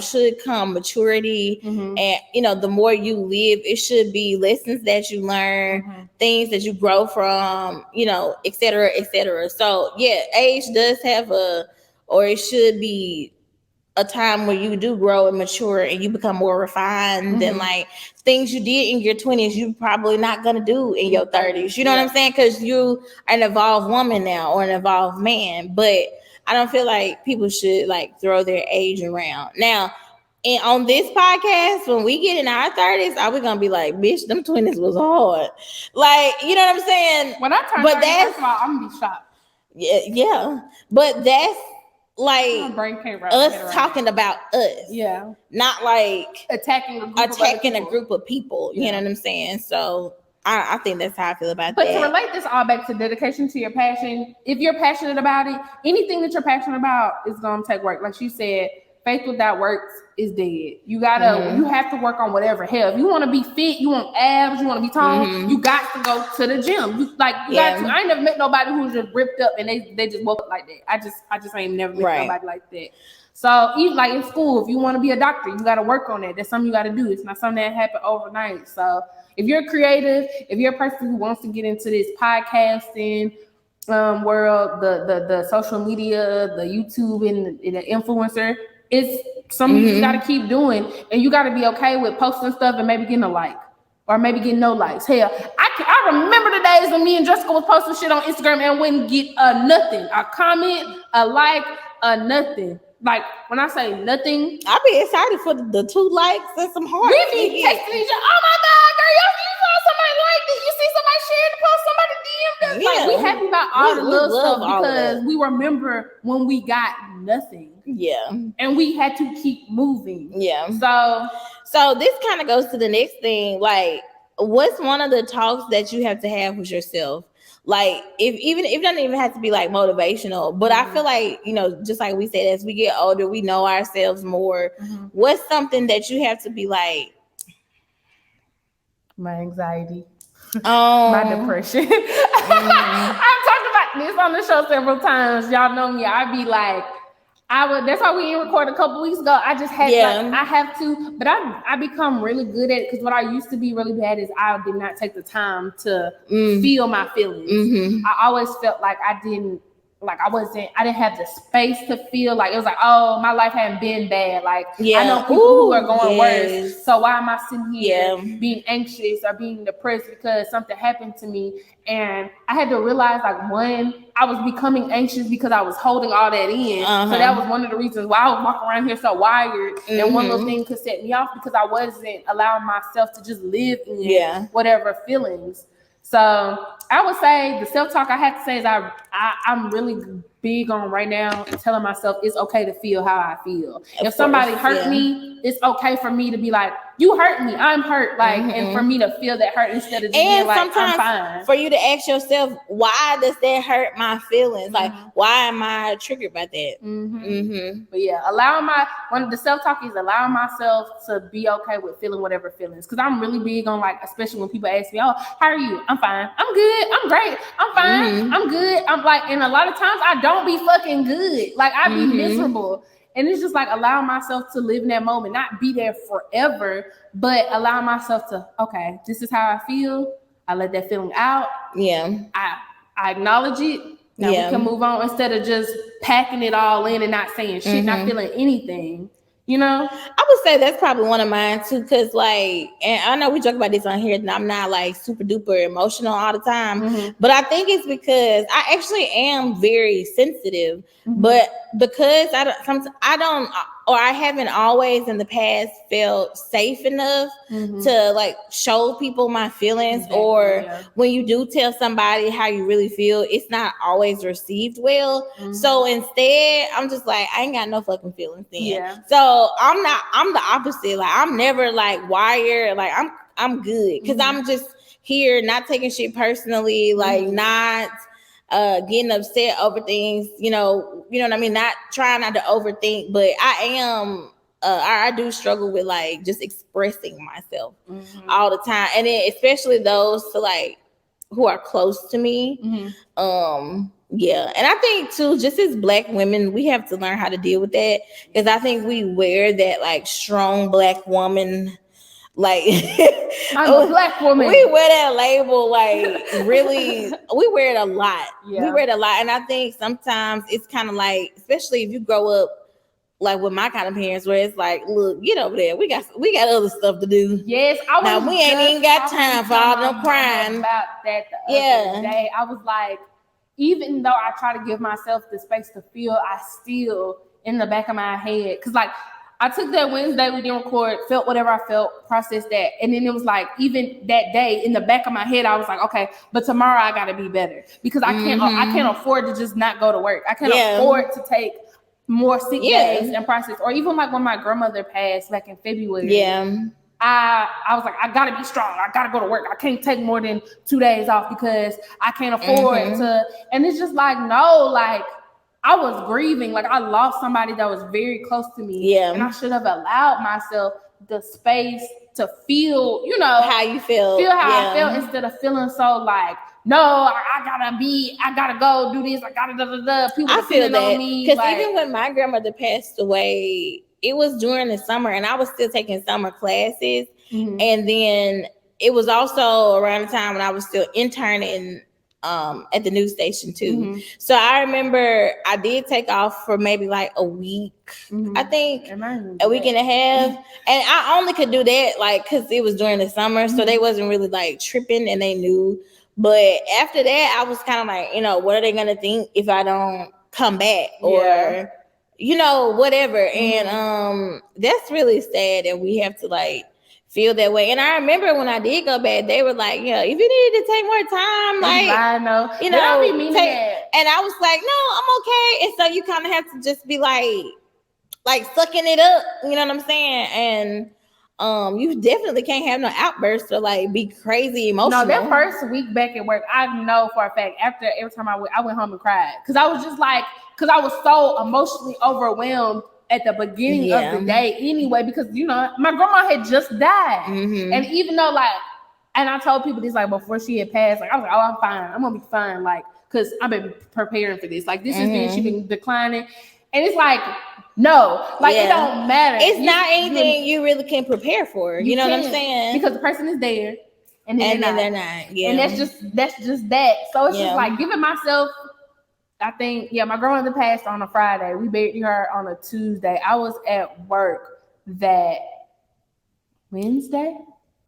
should come maturity, and the more you live, it should be lessons that you learn, things that you grow from, et cetera, et cetera. So yeah, age does have it should be a time where you do grow and mature and you become more refined, and like things you did in your 20s, you probably not gonna do in your 30s. You know what I'm saying? Because you are an evolved woman now or an evolved man, but I don't feel like people should like throw their age around. Now, And on this podcast, when we get in our 30s, are we gonna be like, bitch, them 20s was hard? Like, you know what I'm saying? When I turn 30, first of all, I'm gonna be shocked. Yeah. But that's like My brain can't wrap us talking about us. Yeah. Not like attacking a group of people. You know what I'm saying? So I think that's how I feel about but that. But to relate this all back to dedication to your passion, if you're passionate about it, anything that you're passionate about is gonna take work. Like she said, faith without works is dead. You gotta, you have to work on whatever. Hell, if you want to be fit, you want abs, you want to be toned, you got to go to the gym. You got to. I ain't never met nobody who's just ripped up and they just woke up like that. I just ain't never met nobody like that. So even like in school, if you want to be a doctor, you got to work on that. That's something you got to do. It's not something that happened overnight. So if you're creative, if you're a person who wants to get into this podcasting world, the social media, the YouTube and the influencer, it's something you got to keep doing, and you got to be okay with posting stuff and maybe getting a like or maybe getting no likes. Hell, I remember the days when me and Jessica was posting shit on Instagram and wouldn't get nothing, a comment, a like, a nothing. Like when I say nothing, I be excited for the 2 likes and some hearts. We be texting each other. Oh my God, girl, you saw somebody liked it. You see somebody shared the post, somebody DM'd us. Yeah. Like we happy about all the little stuff because we remember when we got nothing. Yeah. And we had to keep moving. Yeah. So this kind of goes to the next thing. Like, what's one of the talks that you have to have with yourself? Like, if it doesn't even have to be like motivational, but I feel like, you know, just like we said, as we get older, we know ourselves more. What's something that you have to be like? My anxiety, my depression. I've talked about this on the show several times. Y'all know me. I be like, that's why we didn't record a couple weeks ago. I just had I have to, but I become really good at it because what I used to be really bad is I did not take the time to feel my feelings. I always felt like I didn't have the space to feel. Like it was like, oh, my life hadn't been bad. Like I know people who are going worse. So why am I sitting here being anxious or being depressed because something happened to me? And I had to realize, like, one, I was becoming anxious because I was holding all that in. So that was one of the reasons why I was walking around here so wired. And one little thing could set me off because I wasn't allowing myself to just live in whatever feelings. So I would say the self-talk I have to say is I'm really big on right now telling myself it's okay to feel how I feel. If somebody hurt me, it's okay for me to be like, you hurt me, I'm hurt. Like, and for me to feel that hurt instead of just being like, I'm fine. For you to ask yourself, why does that hurt my feelings? Like, why am I triggered by that? But yeah, one of the self-talk is allowing myself to be okay with feeling whatever feelings. Because I'm really big on, like, especially when people ask me, oh, how are you? I'm fine. I'm good. I'm great. I'm fine. I'm good. I'm like, and a lot of times I don't be fucking good. Like, I be miserable. And it's just like allowing myself to live in that moment, not be there forever, but allow myself to, okay, this is how I feel. I let that feeling out. Yeah. I acknowledge it. Now we can move on instead of just packing it all in and not saying shit, not feeling anything. You know, I would say that's probably one of mine too, because like, and I know we joke about this on here, and I'm not like super duper emotional all the time, but I think it's because I actually am very sensitive, but because I haven't always in the past felt safe enough to like show people my feelings, when you do tell somebody how you really feel, it's not always received well. So instead, I'm just like, I ain't got no fucking feelings then. So I'm the opposite. Like, I'm never like wired. Like, I'm good because I'm just here, not taking shit personally, like not getting upset over things, you know what I mean? Not trying not to overthink, but I am, I do struggle with like just expressing myself all the time. And then especially those to like who are close to me. Yeah. And I think too, just as Black women, we have to learn how to deal with that, because I think we wear that like strong Black woman, like I'm a Black woman. We wear that label like really, we wear it a lot. We wear it a lot. And I think sometimes it's kind of like, especially if you grow up like with my kind of parents, where it's like, look, get over there. We got other stuff to do. Yes, now we ain't even got time for all no crying. About that the other day, I was like, even though I try to give myself the space to feel, I still in the back of my head, because like I took that Wednesday, we didn't record, felt whatever I felt, processed that. And then it was like, even that day in the back of my head, I was like, okay, but tomorrow I gotta be better because I can't afford to just not go to work. I can't afford to take more sick days and process. Or even like when my grandmother passed back in February. I was like, I gotta be strong. I gotta go to work. I can't take more than 2 days off because I can't afford to. And it's just like, no, like, I was grieving. Like, I lost somebody that was very close to me. Yeah. And I should have allowed myself the space to feel, you know, how you feel. Feel how I felt instead of feeling so like, no, I gotta go do this. I gotta people depending on me. Because like, even when my grandmother passed away, it was during the summer and I was still taking summer classes. And then it was also around the time when I was still interning at the news station too. So I remember I did take off for maybe like a week, I think, a week and a half. And I only could do that like because it was during the summer, so they wasn't really like tripping and they knew. But after that, I was kind of like, you know, what are they gonna think if I don't come back or you know, whatever. And that's really sad that we have to like feel that way. And I remember when I did go back, they were like, yeah, if you needed to take more time, like, I know, you know, and I was like, no, I'm okay. And so you kind of have to just be like sucking it up, you know what I'm saying? And you definitely can't have no outbursts or like be crazy emotional. No, that first week back at work, I know for a fact, after every time I went home and cried. Because I was just like, because I was so emotionally overwhelmed at the beginning of the day anyway, because, you know, my grandma had just died. And even though, like, and I told people this, like, before she had passed, like, I was like, oh, I'm fine. I'm going to be fine. Like, because I've been preparing for this. Like, this has been, she's been declining. And it's like, no, like, it don't matter. It's not anything you really can prepare for. You know what I'm saying? Because the person is there. And then they're not. Yeah. And that's just that. So it's just like giving myself, I think, my grandmother passed on a Friday. We buried her on a Tuesday. I was at work that Wednesday.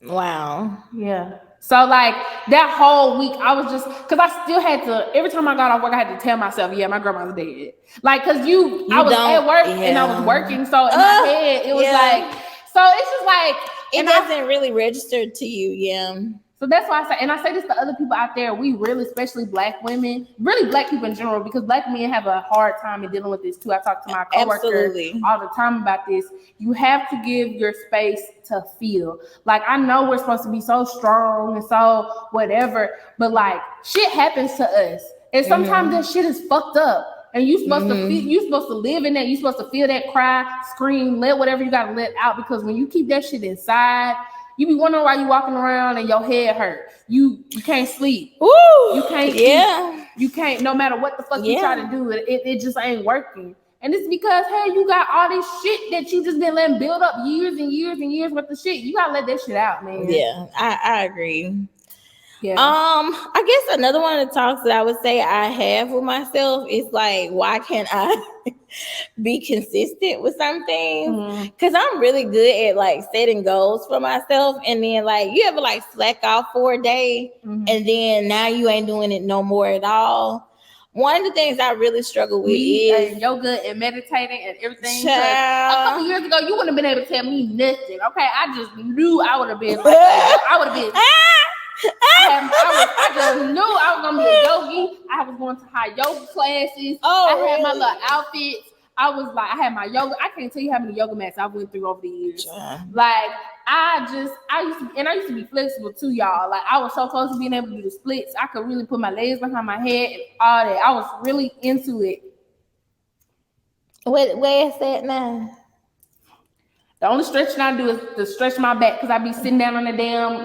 Wow. Yeah. So like that whole week, I was just, because I still had to, every time I got off work, I had to tell myself, my grandma's dead. Like, because I was at work and I was working. So in my head, it was like, so it's just like. It doesn't really register to you, So that's why I say, and I say this to other people out there, we really, especially Black women, really Black people in general, because Black men have a hard time in dealing with this too. I talk to my coworkers all the time about this. You have to give your space to feel. Like, I know we're supposed to be so strong and so whatever, but like shit happens to us. And sometimes that shit is fucked up. And you're supposed to feel, you're supposed to live in that. You're supposed to feel that, cry, scream, let whatever you gotta let out, because when you keep that shit inside, you be wondering why you walking around and your head hurt. You can't sleep. Ooh, you can't sleep. You can't, no matter what the fuck you try to do, it just ain't working. And it's because, hey, you got all this shit that you just been letting build up years and years and years worth of shit. You gotta let that shit out, man. Yeah, I agree. Yeah. I guess another one of the talks that I would say I have with myself is like, why can't I be consistent with some things? Because I'm really good at like setting goals for myself, and then like you ever like slack off for a day and then now you ain't doing it no more at all. One of the things I really struggle with is yoga and meditating and everything. A couple years ago, you wouldn't have been able to tell me nothing. Okay, I just knew I would have been like, I would have been. I just knew I was gonna be a yogi. I was going to high yoga classes. I had my little outfits. I was like, I had my yoga. I can't tell you how many yoga mats I went through over the years. Like, I used to be flexible too, y'all. Like, I was so close to being able to do the splits. I could really put my legs behind my head and all that. I was really into it. Where is that now? The only stretching I do is to stretch my back, because I be sitting down on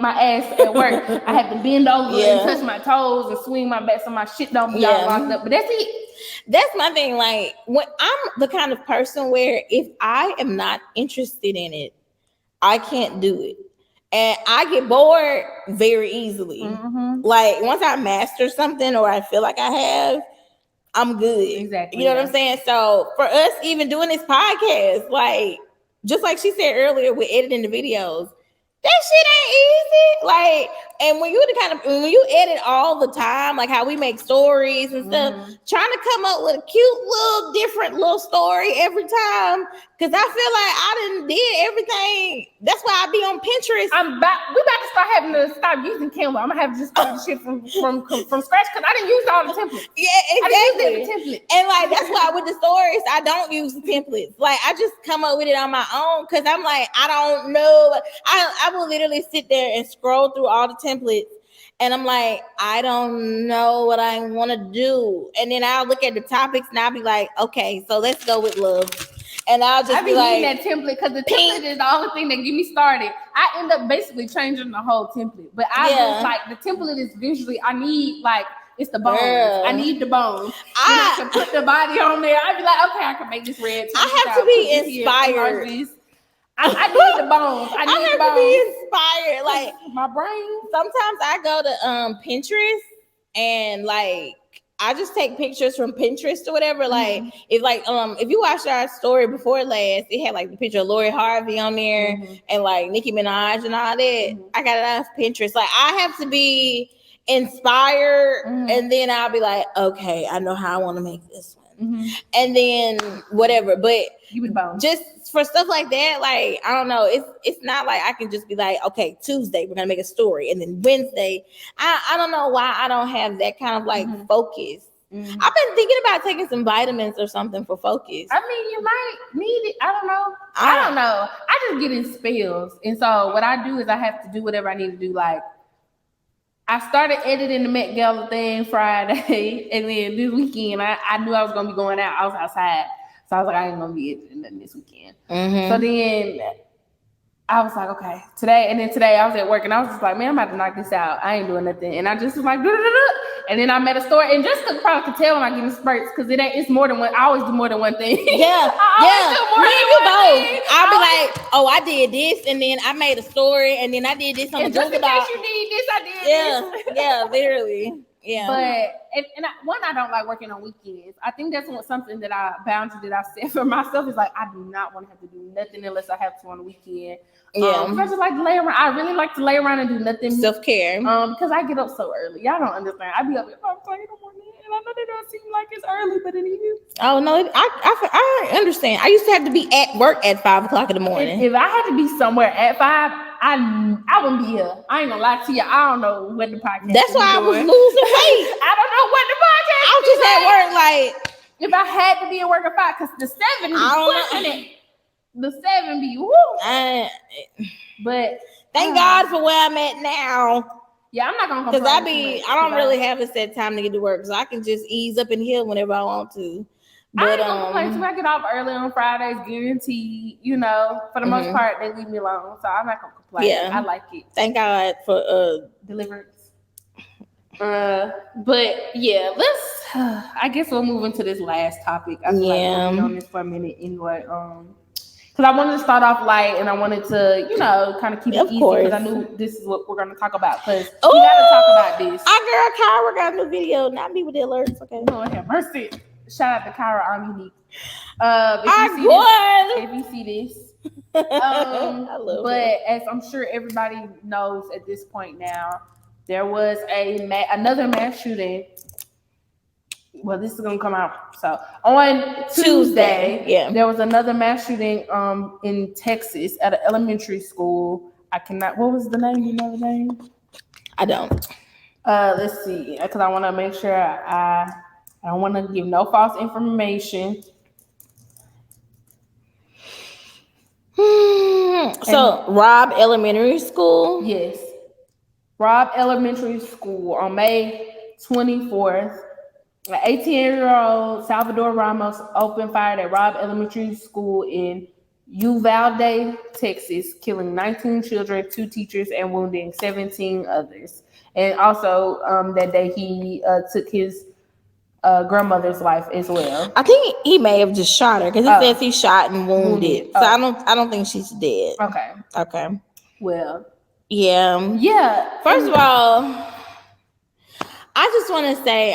my ass at work. I have to bend over and touch my toes and swing my back so my shit don't be all locked up. But that's it. That's my thing. Like, when I'm the kind of person where if I am not interested in it, I can't do it. And I get bored very easily. Like, once I master something or I feel like I have, I'm good. Exactly. You know what I'm saying? So for us, even doing this podcast, like, just like she said earlier with editing the videos, that shit ain't crazy? Like, and when you edit all the time, like how we make stories and stuff, trying to come up with a cute little different little story every time, because I feel like I done did everything. That's why I be on Pinterest. We about to start having to stop using Canva. I'm gonna have to just start the shit from scratch because I didn't use all the templates. Yeah, exactly. I didn't use the template. And like that's why with the stories, I don't use the templates. Like I just come up with it on my own because I'm like, I don't know. I will literally sit there and scroll through all the templates. And I'm like, I don't know what I want to do. And then I'll look at the topics and I'll be like, okay, so let's go with love. And I'll just be like, that template because the template is the only thing that get me started. I end up basically changing the whole template. But I just like the template is visually, I need like, it's the bones. Girl. I need the bones. I can put the body on there. I'd be like, okay, I can make this red. I have to be inspired. I need the bones. I have to be inspired. Like my brain. Sometimes I go to Pinterest and like I just take pictures from Pinterest or whatever. Like it's like if you watched our story before last, it had like the picture of Lori Harvey on there and like Nicki Minaj and all that. I got it off Pinterest. Like I have to be inspired and then I'll be like, okay, I know how I want to make this one. And then whatever. But just for stuff like that, like I don't know, it's not like I can just be like, okay, Tuesday we're gonna make a story, and then Wednesday, I don't know why I don't have that kind of like focus. I've been thinking about taking some vitamins or something for focus. I mean, you might need it. I don't know. I just get in spells, and so what I do is I have to do whatever I need to do. Like I started editing the Met Gala thing Friday, and then this weekend I knew I was gonna be going out. I was outside. So I was like, I ain't gonna be editing nothing this weekend. So then I was like, okay, today I was at work and I was just like, man, I'm about to knock this out. I ain't doing nothing. And I just was like, and then I met a story. And just probably could tell when I get in spurts because it's more than one. I always do more than one thing. Yeah. I'll be like, oh, I did this, and then I made a story, and then I did this on the just in case you need this, I did this. Yeah, literally. Yeah. But I don't like working on weekends. I think that's something that boundary that I set for myself is like I do not want to have to do nothing unless I have to on the weekend. I just like to lay around. I really like to lay around and do nothing. Self-care. Because I get up so early. Y'all don't understand. I be up at 5:00 in the morning, and I know they don't seem like it's early, but it is. Oh no, I understand. I used to have to be at work at 5:00 in the morning. If I had to be somewhere at 5. I wouldn't be here. I ain't gonna lie to you. I don't know what the podcast. That's why I was losing weight. I don't know what the podcast. I was just at work like if I had to be at work at 5, because the 7 is pushing it. The 7 be woo. But thank God for where I'm at now. Yeah, I'm not gonna because I don't really have a set time to get to work, so I can just ease up in here whenever I want to. But I ain't gonna complain. So I get off early on Fridays, guaranteed. You know, for the most part, they leave me alone, so I'm not gonna complain. Yeah, I like it. Thank God for deliverance. But yeah, let's. I guess we'll move into this last topic. I feel like we'll be on this for a minute anyway. Because I wanted to start off light, and I wanted to, kind of keep it easy because I knew this is what we're going to talk about. Because we got to talk about this. Our girl Kyra got a new video. Not me with the alerts. Okay. Lord have mercy. Shout out to Kyra Army. If you see this, I love it. As I'm sure everybody knows at this point now, there was another mass shooting. Well, this is gonna come out. So on Tuesday, there was another mass shooting in Texas at an elementary school. What was the name? You know the name? I don't. Let's see, because I want to make sure I don't want to give no false information. So Robb Elementary School? Yes. Robb Elementary School on May 24th. An 18-year-old Salvador Ramos opened fire at Robb Elementary School in Uvalde, Texas, killing 19 children, 2 teachers, and wounding 17 others. And also that day he took his grandmother's life as well. I think he may have just shot her because it says he shot and wounded. So I don't think she's dead. Okay. Well, yeah. First of all, I just want to say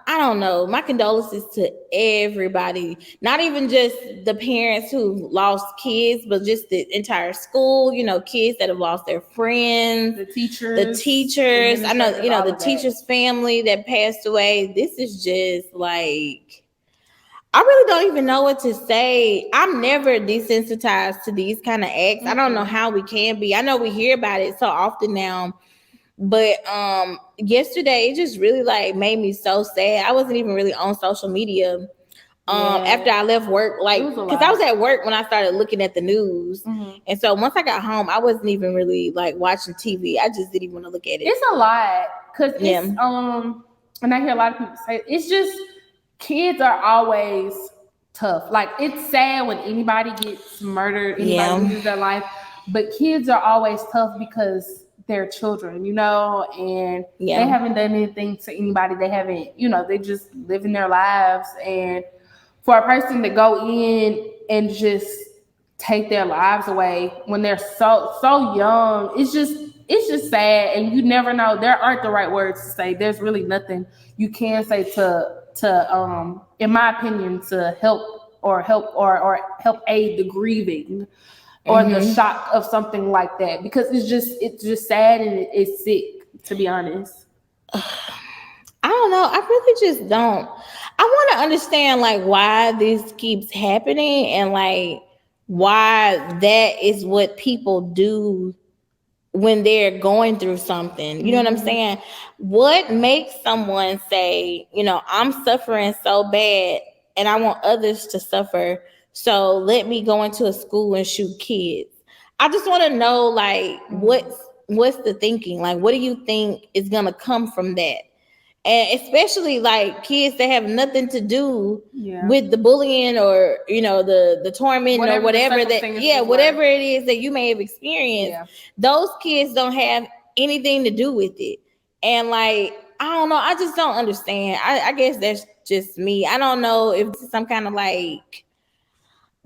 I don't know. My condolences to everybody, not even just the parents who lost kids, but just the entire school, kids that have lost their friends, the teachers. I know, the teacher's family that passed away. This is just like, I really don't even know what to say. I'm never desensitized to these kind of acts. I don't know how we can be. I know we hear about it so often now. But yesterday it just really like made me so sad. I wasn't even really on social media after I left work, like because I was at work when I started looking at the news. And so once I got home, I wasn't even really like watching TV. I just didn't even want to look at it. It's a lot because it's and I hear a lot of people say it's just kids are always tough. Like it's sad when anybody gets murdered, anybody loses their life, but kids are always tough because they're children, and they haven't done anything to anybody. They haven't, they just living their lives. And for a person to go in and just take their lives away when they're so young, it's just sad. And you never know. There aren't the right words to say. There's really nothing you can say to in my opinion, to help aid the grieving or the shock of something like that, because it's just sad and it's sick, to be honest. I don't know. I really just don't. I want to understand like why this keeps happening and like why that is what people do when they're going through something. You know what I'm saying? What makes someone say, I'm suffering so bad and I want others to suffer, so let me go into a school and shoot kids? I just want to know, like, what's the thinking? Like, what do you think is going to come from that? And especially, like, kids that have nothing to do with the bullying or, the torment or whatever whatever it is that you may have experienced. Yeah. Those kids don't have anything to do with it. And, like, I don't know. I just don't understand. I guess that's just me. I don't know if it's some kind of, like,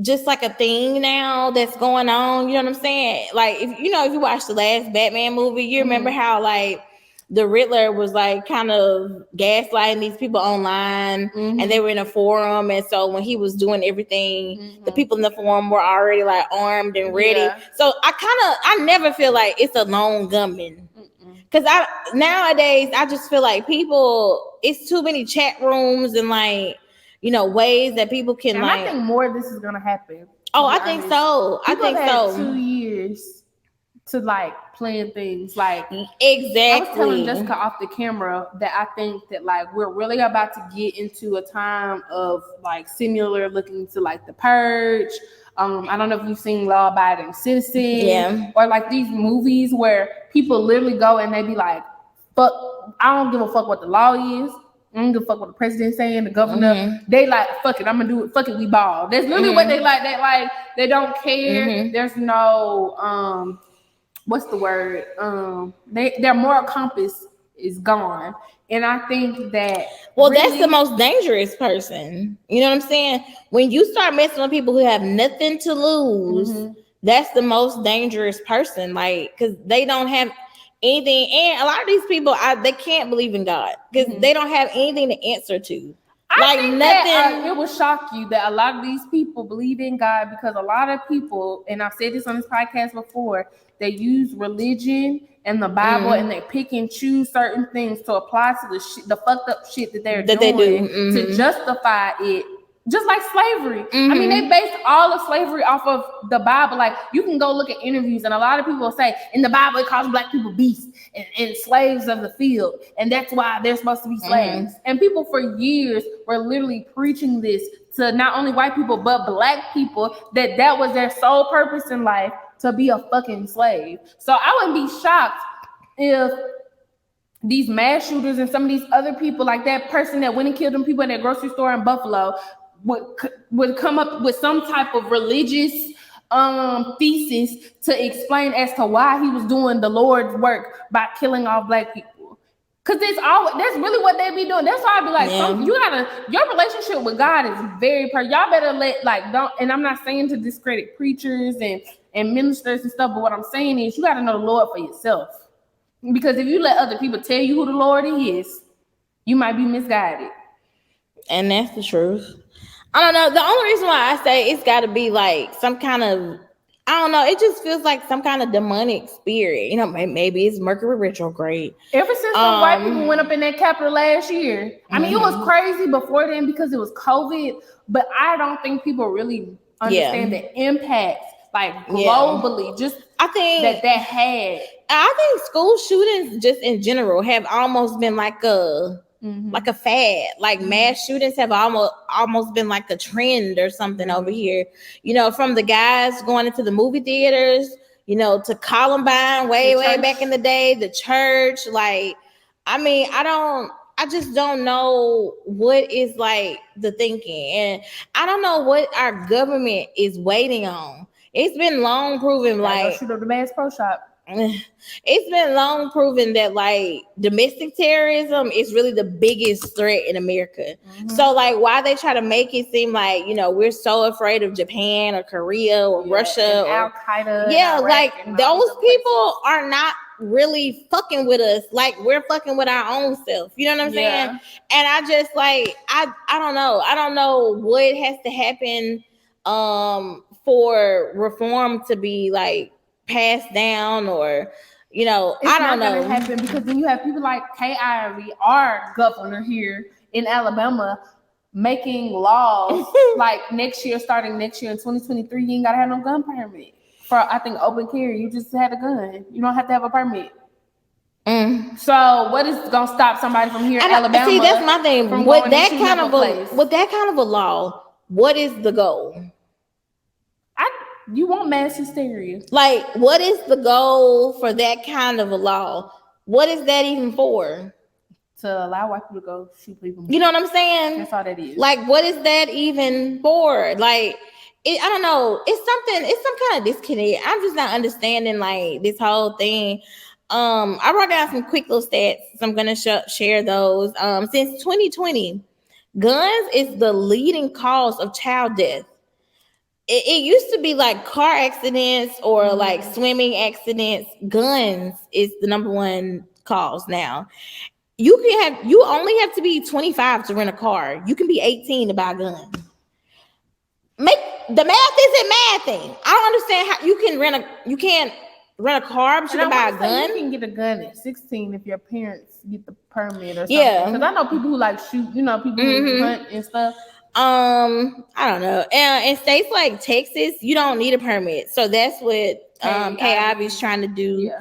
just like a thing now that's going on, you know what I'm saying? Like, if you watch the last Batman movie, you remember how like the Riddler was like kind of gaslighting these people online, and they were in a forum, and so when he was doing everything, the people in the forum were already like armed and ready. So I never feel like it's a lone gunman. Because nowadays I just feel like it's too many chat rooms and like, ways that people can and like. I think more of this is gonna happen. Oh, I think so. People have had 2 years to like plan things. Like exactly. I was telling Jessica off the camera that I think that like we're really about to get into a time of like similar looking to like The Purge. I don't know if you've seen Law Abiding Citizen, or like these movies where people literally go and they be like, "Fuck, I don't give a fuck what the law is. I don't give a fuck what the president's saying, the governor." They like, fuck it, I'm gonna do it. Fuck it, we ball. That's literally what they like. They don't care. There's no what's the word? Their moral compass is gone. And I think that that's the most dangerous person. You know what I'm saying? When you start messing with people who have nothing to lose, that's the most dangerous person. Like, because they don't have anything, and a lot of these people, they can't believe in God because they don't have anything to answer to. I think nothing. It will shock you that a lot of these people believe in God, because a lot of people, and I've said this on this podcast before, they use religion and the Bible and they pick and choose certain things to apply to the fucked up shit that they're doing to justify it. Just like slavery. I mean, they based all of slavery off of the Bible. Like, you can go look at interviews, and a lot of people will say, in the Bible, it calls black people beasts and slaves of the field. And that's why they're supposed to be slaves. And people for years were literally preaching this to not only white people, but black people, that was their sole purpose in life, to be a fucking slave. So I wouldn't be shocked if these mass shooters and some of these other people, like that person that went and killed them people in that grocery store in Buffalo, would come up with some type of religious thesis to explain as to why he was doing the Lord's work by killing all black people. Because that's really what they be doing. That's why I be like, your relationship with God is very y'all better don't, and I'm not saying to discredit preachers and ministers and stuff, but what I'm saying is you got to know the Lord for yourself. Because if you let other people tell you who the Lord is, you might be misguided. And that's the truth. I don't know. The only reason why I say it's got to be like some kind of, I don't know. It just feels like some kind of demonic spirit. You know, maybe it's Mercury retrograde. Ever since the white people went up in that Capitol last year, I mean, it was crazy before then because it was COVID, but I don't think people really understand the impact, like globally. Just I think that had. I think school shootings, just in general, have almost been like a fad. Like mass shootings have almost been like a trend or something over here. You know, from the guys going into the movie theaters, you know, to Columbine way back in the day, the church. Like, I mean, I just don't know what is like the thinking, and I don't know what our government is waiting on. It's been long proven, like shoot up the Bass Pro Shop. It's been long proven that like domestic terrorism is really the biggest threat in America. So like, why they try to make it seem like, you know, we're so afraid of Japan or Korea or Russia or Al Qaeda? Yeah, like those people are not really fucking with us like we're fucking with our own self. You know what I'm saying? And I just like I don't know. I don't know what has to happen for reform to be like passed down, or you know, it's I don't not know. Gonna happen because then you have people like Kay Ivey, our governor here in Alabama, making laws like starting next year in 2023, you ain't gotta have no gun permit for I think open carry. You just had a gun. You don't have to have a permit. So what is gonna stop somebody from here in Alabama? See, that's my thing. With that kind of a law, what is the goal? You want mass hysteria. Like, what is the goal for that kind of a law? What is that even for? To allow white people to go shoot people. You know what I'm saying? That's all that is. Like, what is that even for? Like, I don't know. It's some kind of disconnect. I'm just not understanding like this whole thing. I wrote down some quick little stats, so I'm gonna share those. Since 2020, guns is the leading cause of child death. It used to be like car accidents or like swimming accidents. Guns is the number one cause now. You only have to be 25 to rent a car. You can be 18 to buy a gun. Make the math isn't mathing. I don't understand how you can't rent a car, but you can buy a gun. You can get a gun at 16 if your parents get the permit or something. Yeah, because I know people who like shoot. You know, people who hunt and stuff. I don't know. And in states like Texas, you don't need a permit. So that's what Kay Ivey's trying to do.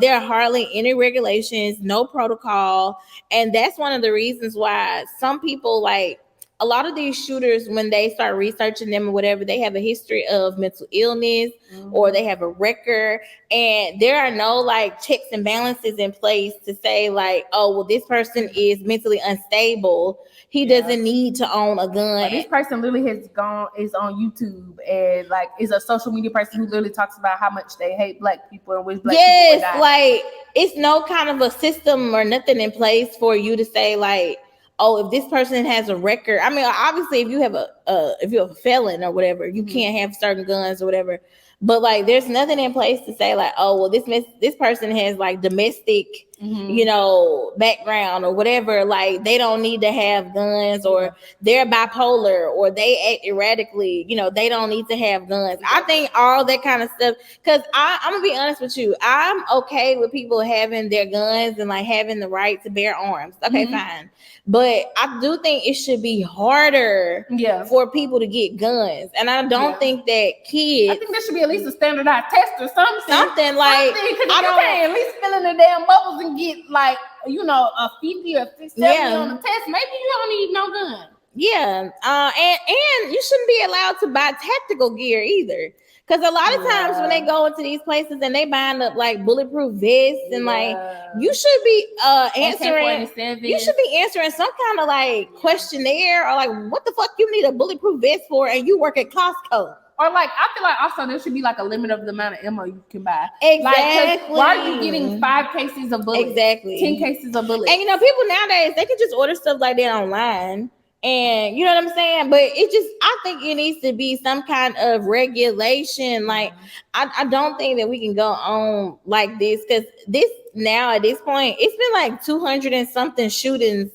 There are hardly any regulations, no protocol. And that's one of the reasons why some people, like a lot of these shooters, when they start researching them or whatever, they have a history of mental illness or they have a record, and there are no like checks and balances in place to say like, oh, well, this person is mentally unstable. He doesn't need to own a gun. Like, this person literally is on YouTube and like is a social media person who literally talks about how much they hate black people and wish black people would die. Like it's no kind of a system or nothing in place for you to say like, oh, if this person has a record. I mean, obviously, if you have a felon or whatever, you can't have certain guns or whatever. But like, there's nothing in place to say like, oh, well, this person has like domestic, you know, background or whatever. Like, they don't need to have guns, or they're bipolar, or they act erratically. You know, they don't need to have guns. I think all that kind of stuff. Because I'm gonna be honest with you, I'm okay with people having their guns and like having the right to bear arms. Okay, fine. But I do think it should be harder for people to get guns. And I don't think that kids. I think there should be at least a standardized test or something. Something like, I don't can't at least fill in the damn bubbles and get like, you know, a 50 or 70 on the test. Maybe you don't need no gun. Yeah. And you shouldn't be allowed to buy tactical gear either. Because a lot of times when they go into these places and they bind up like bulletproof vests and like you should be answering some kind of like questionnaire, or like what the fuck you need a bulletproof vest for, and you work at Costco. Or like I feel like also there should be like a limit of the amount of ammo you can buy. Exactly. Like, why are you getting 5 cases of bullets? Exactly. 10 cases of bullets. And you know, people nowadays they can just order stuff like that online. And you know what I'm saying? But I think it needs to be some kind of regulation. Like, I don't think that we can go on like this, because at this point, it's been like 200 and something shootings,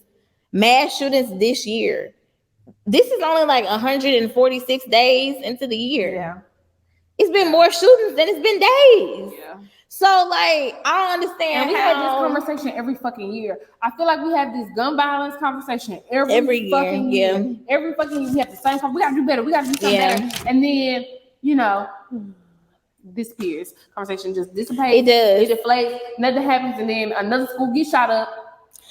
mass shootings this year. this is only like 146 days into the year. Yeah. It's been more shootings than it's been days. Yeah. So like, I don't understand. And we have this conversation every fucking year. I feel like we have this gun violence conversation every fucking year. Yeah. Every fucking year we have the same conversation. We gotta do better. We gotta do something better. And then, you know, disappears. Conversation just dissipates. It does. It deflates. Nothing happens, and then another school gets shot up.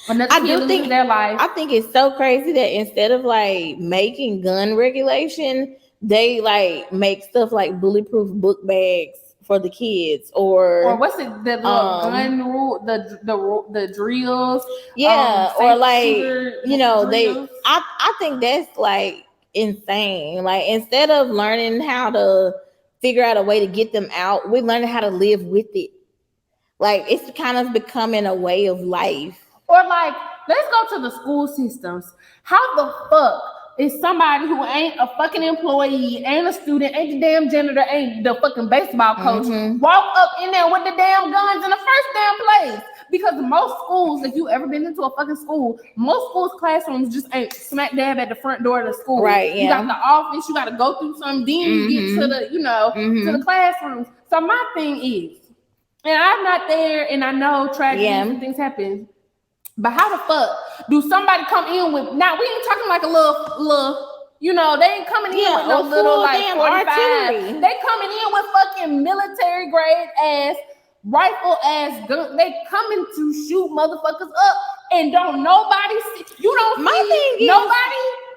Another kid loses their life. I think it's so crazy that instead of like making gun regulation, they like make stuff like bulletproof book bags for the kids, or what's it, the gun rule, the drills, or like you know drills. I think that's like insane. Like instead of learning how to figure out a way to get them out, we're learning how to live with it. Like it's kind of becoming a way of life. Or like, let's go to the school systems. How the fuck is somebody who ain't a fucking employee, ain't a student, ain't the damn janitor, ain't the fucking baseball coach, walk up in there with the damn guns in the first damn place? Because most schools, if you ever been into a fucking school, most schools' classrooms just ain't smack dab at the front door of the school. Right, yeah. You got the office, you got to go through something, then you get to the, to the classrooms. So my thing is, and I'm not there, and I know tragedies and things happen, but how the fuck do somebody come in with, now we ain't talking like a little, they ain't coming in with no little like 45. Artillery. They coming in with fucking military grade ass, rifle ass gun. They coming to shoot motherfuckers up, and don't nobody see. You don't My see thing nobody.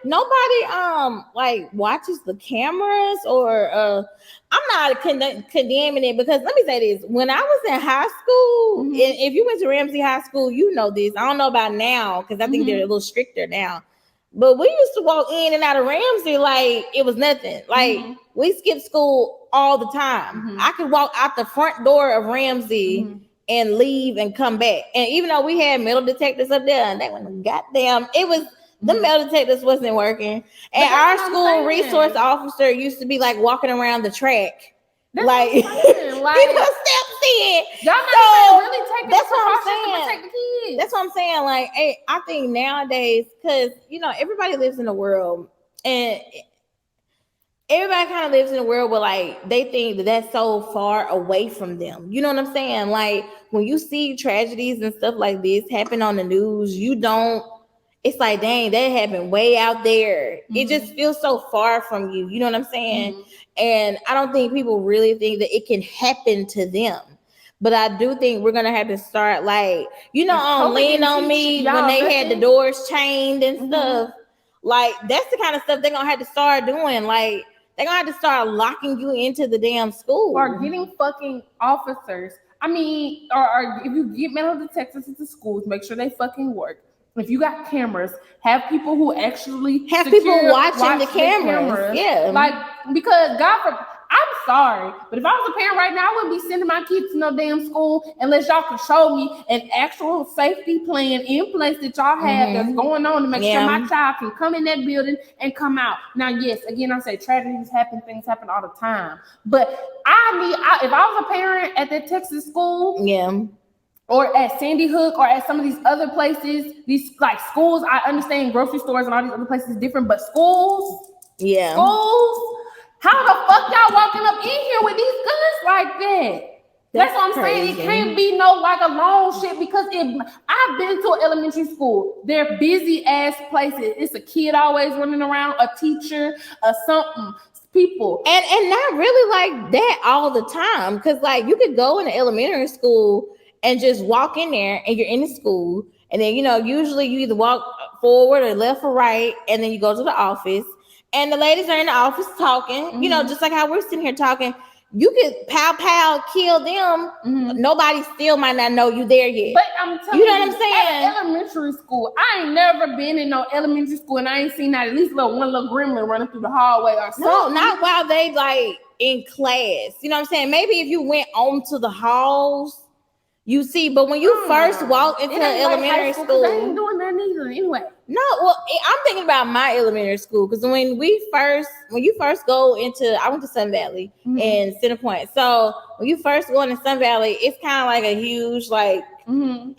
Nobody like watches the cameras, or I'm not condemning it, because let me say this: when I was in high school, and if you went to Ramsey High School, you know this. I don't know about now, because I think they're a little stricter now. But we used to walk in and out of Ramsey like it was nothing. Like we skipped school all the time. I could walk out the front door of Ramsey and leave and come back. And even though we had metal detectors up there, and they went goddamn, it was. The metal detectors wasn't working, and our school resource officer used to be like walking around the track, like he steps in. Y'all not really taking that's what I'm precautions saying. to protect the kids. That's what I'm saying. Like, hey, I think nowadays, because everybody lives in a world, and everybody kind of lives in a world where like they think that that's so far away from them. You know what I'm saying? Like when you see tragedies and stuff like this happen on the news, it's like, dang, that happened way out there. It just feels so far from you. You know what I'm saying? And I don't think people really think that it can happen to them. But I do think we're going to have to start like, Lean On Me when they had the doors chained and stuff. Like, that's the kind of stuff they're going to have to start doing. Like, they're going to have to start locking you into the damn school. Or getting fucking officers. I mean, or if you get metal detectors into schools, make sure they fucking work. If you got cameras, have people who actually have people watching the cameras. Yeah. Like, because I'm sorry, but if I was a parent right now, I wouldn't be sending my kids to no damn school unless y'all can show me an actual safety plan in place that y'all have that's going on to make sure my child can come in that building and come out. Now, yes, again, I say tragedies happen, things happen all the time. But if I was a parent at that Texas school, or at Sandy Hook, or at some of these other places, these like schools, I understand grocery stores and all these other places is different, but schools, how the fuck y'all walking up in here with these guns like that? That's what I'm saying. It can't be no like a long shit, because I've been to an elementary school. They're busy ass places. It's a kid always running around, a teacher, something. People and not really like that all the time, because like you could go in an elementary school and just walk in there and you're in the school, and then usually you either walk forward or left or right, and then you go to the office and the ladies are in the office talking, just like how we're sitting here talking. You could pow kill them. Nobody still might not know you there yet. But I'm telling you, know what I'm saying? At elementary school, I ain't never been in no elementary school and I ain't seen that at least one little gremlin running through the hallway or something. No, not while they like in class. You know what I'm saying? Maybe if you went on to the halls, you see, but when you first walk into elementary school, they ain't doing nothing neither anyway. No, well, I'm thinking about my elementary school because when you first go into, I went to Sun Valley and Center Point. So when you first go into Sun Valley, it's kind of like a huge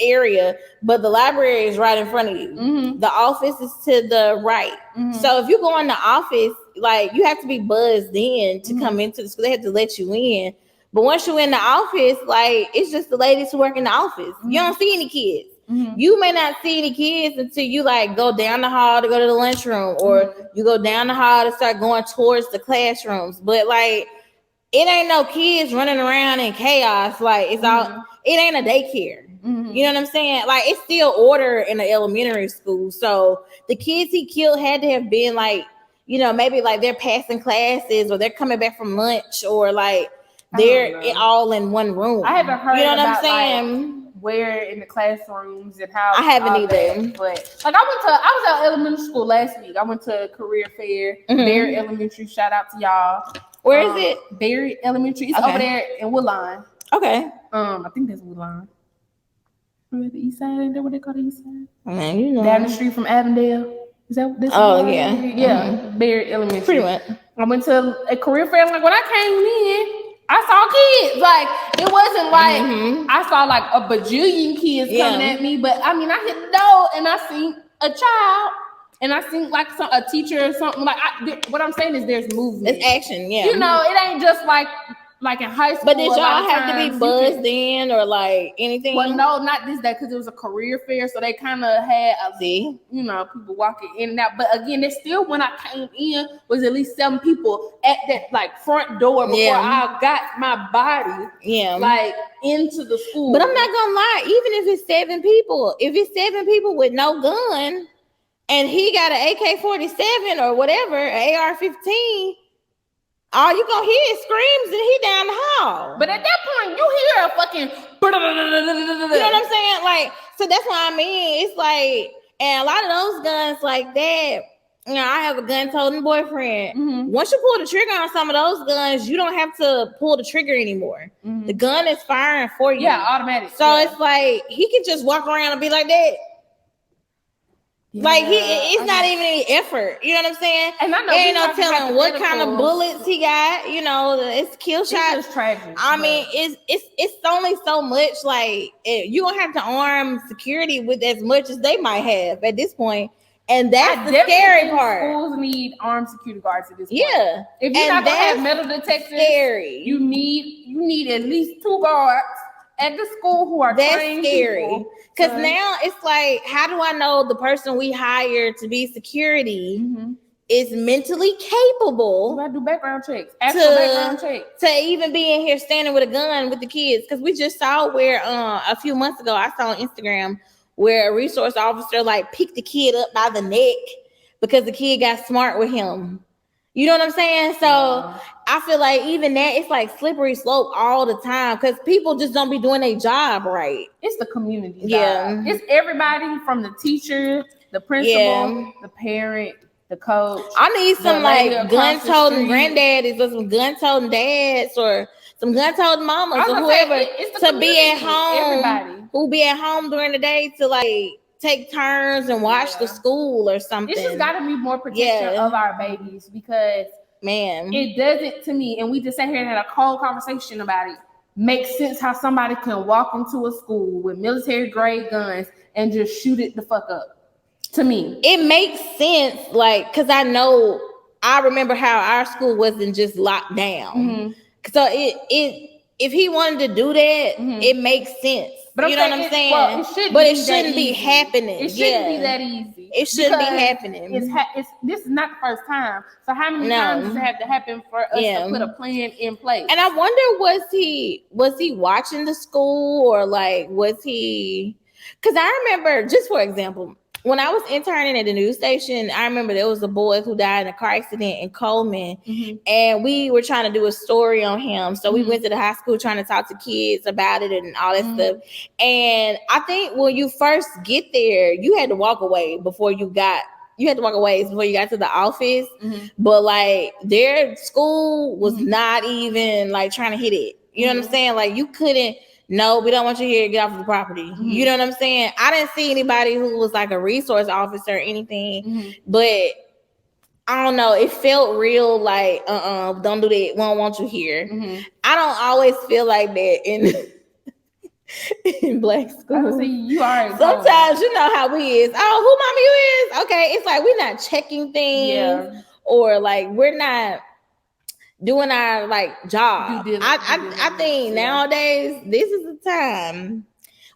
area, but the library is right in front of you. The office is to the right. So if you go in the office, like you have to be buzzed in to come into the school. They have to let you in. But once you're in the office, like it's just the ladies who work in the office. You don't see any kids. You may not see any kids until you like go down the hall to go to the lunchroom, or you go down the hall to start going towards the classrooms. But like it ain't no kids running around in chaos. Like it's all, it ain't a daycare. You know what I'm saying? Like it's still order in the elementary school. So the kids he killed had to have been like, you know, maybe like they're passing classes or they're coming back from lunch, or like they're all in one room. I haven't heard. You know what about, I'm saying? Like, where in the classrooms and how I haven't either. That. But like I was at elementary school last week. I went to a career fair. Barry Elementary. Shout out to y'all. Where is it? Barry Elementary. It's over there in Woodline. Okay. I think that's Woodline. Where the east side? Ain't that what they call the east side? Man, you know. Down the street from Avondale. Is that this? Oh yeah. Yeah. Barry Elementary. Pretty much. I went to a career fair. Like when I came in, I saw kids. Like it wasn't like I saw like a bajillion kids coming at me, but I mean I hit the door and I seen a child and I seen like a teacher or something. Like what I'm saying is there's movement. It's action, yeah. You know, it ain't just like in high school. But did y'all have to be buzzed in or like anything? Well, no, not this day because it was a career fair, so they kind of had you know, people walking in and out. But again, there's still when I came in was at least 7 people at that like front door before I got my body like into the school. But I'm not gonna lie, even if it's 7 people, if it's 7 people with no gun and he got an AK-47 or whatever, an AR-15. All you gonna hear is screams and he down the hall. But at that point, you hear a fucking. You know what I'm saying? Like, so that's what I mean. It's like, and a lot of those guns like that. You know, I have a gun-toting boyfriend. Once you pull the trigger on some of those guns, you don't have to pull the trigger anymore. The gun is firing for you. Yeah, automatic. So it's like he can just walk around and be like that. Like it's not even any effort, you know what I'm saying? And I know ain't no telling what kind of bullets he got. You know, it's kill shots. It's tragic. I mean, it's only so much. Like you don't have to arm security with as much as they might have at this point, and that's the scary part. Schools need armed security guards at this point. Yeah, if you're not gonna have metal detectors, scary. You need at least 2 guards at the school who are trained scary. Because now it's like, how do I know the person we hired to be security is mentally capable? You gotta do background checks. Background checks. To even be in here standing with a gun with the kids. Because we just saw where a few months ago, I saw on Instagram where a resource officer like picked the kid up by the neck because the kid got smart with him. You know what I'm saying? So I feel like even that, it's like slippery slope all the time because people just don't be doing their job right. It's the community. It's everybody from the teacher, the principal, the parent, the coach. I need some like gun-toting granddaddies or some gun-toting dads or some gun-toting mamas or whoever to be at home. Everybody who be at home during the day to like take turns and watch the school or something. It's just got to be more protection of our babies because, man, it doesn't to me. And we just sat here and had a whole conversation about it. Makes sense how somebody can walk into a school with military grade guns and just shoot it the fuck up. To me, it makes sense. Like, cause I remember how our school wasn't just locked down. So if he wanted to do that, it makes sense. But you know what I'm saying? Well, it shouldn't be happening. It shouldn't be that easy. It shouldn't be happening. This is not the first time. So how many times does it have to happen for us to put a plan in place? And I wonder, was he watching the school or like was he? Because I remember, just for example, when I was interning at the news station, I remember there was a boy who died in a car accident in Coleman, and we were trying to do a story on him. So we went to the high school trying to talk to kids about it and all that stuff. And I think when you first get there, you had to walk away before you got to the office. But like their school was not even like trying to hit it. You know what I'm saying? Like you couldn't no, we don't want you here, get off the property. You know what I'm saying? I didn't see anybody who was like a resource officer or anything, but I don't know, it felt real like don't do that, we don't want you here. I don't always feel like that in black school. You are sometimes you know how we is. Oh, who mommy you is? Okay, it's like we're not checking things or like we're not doing our like job. I think nowadays this is the time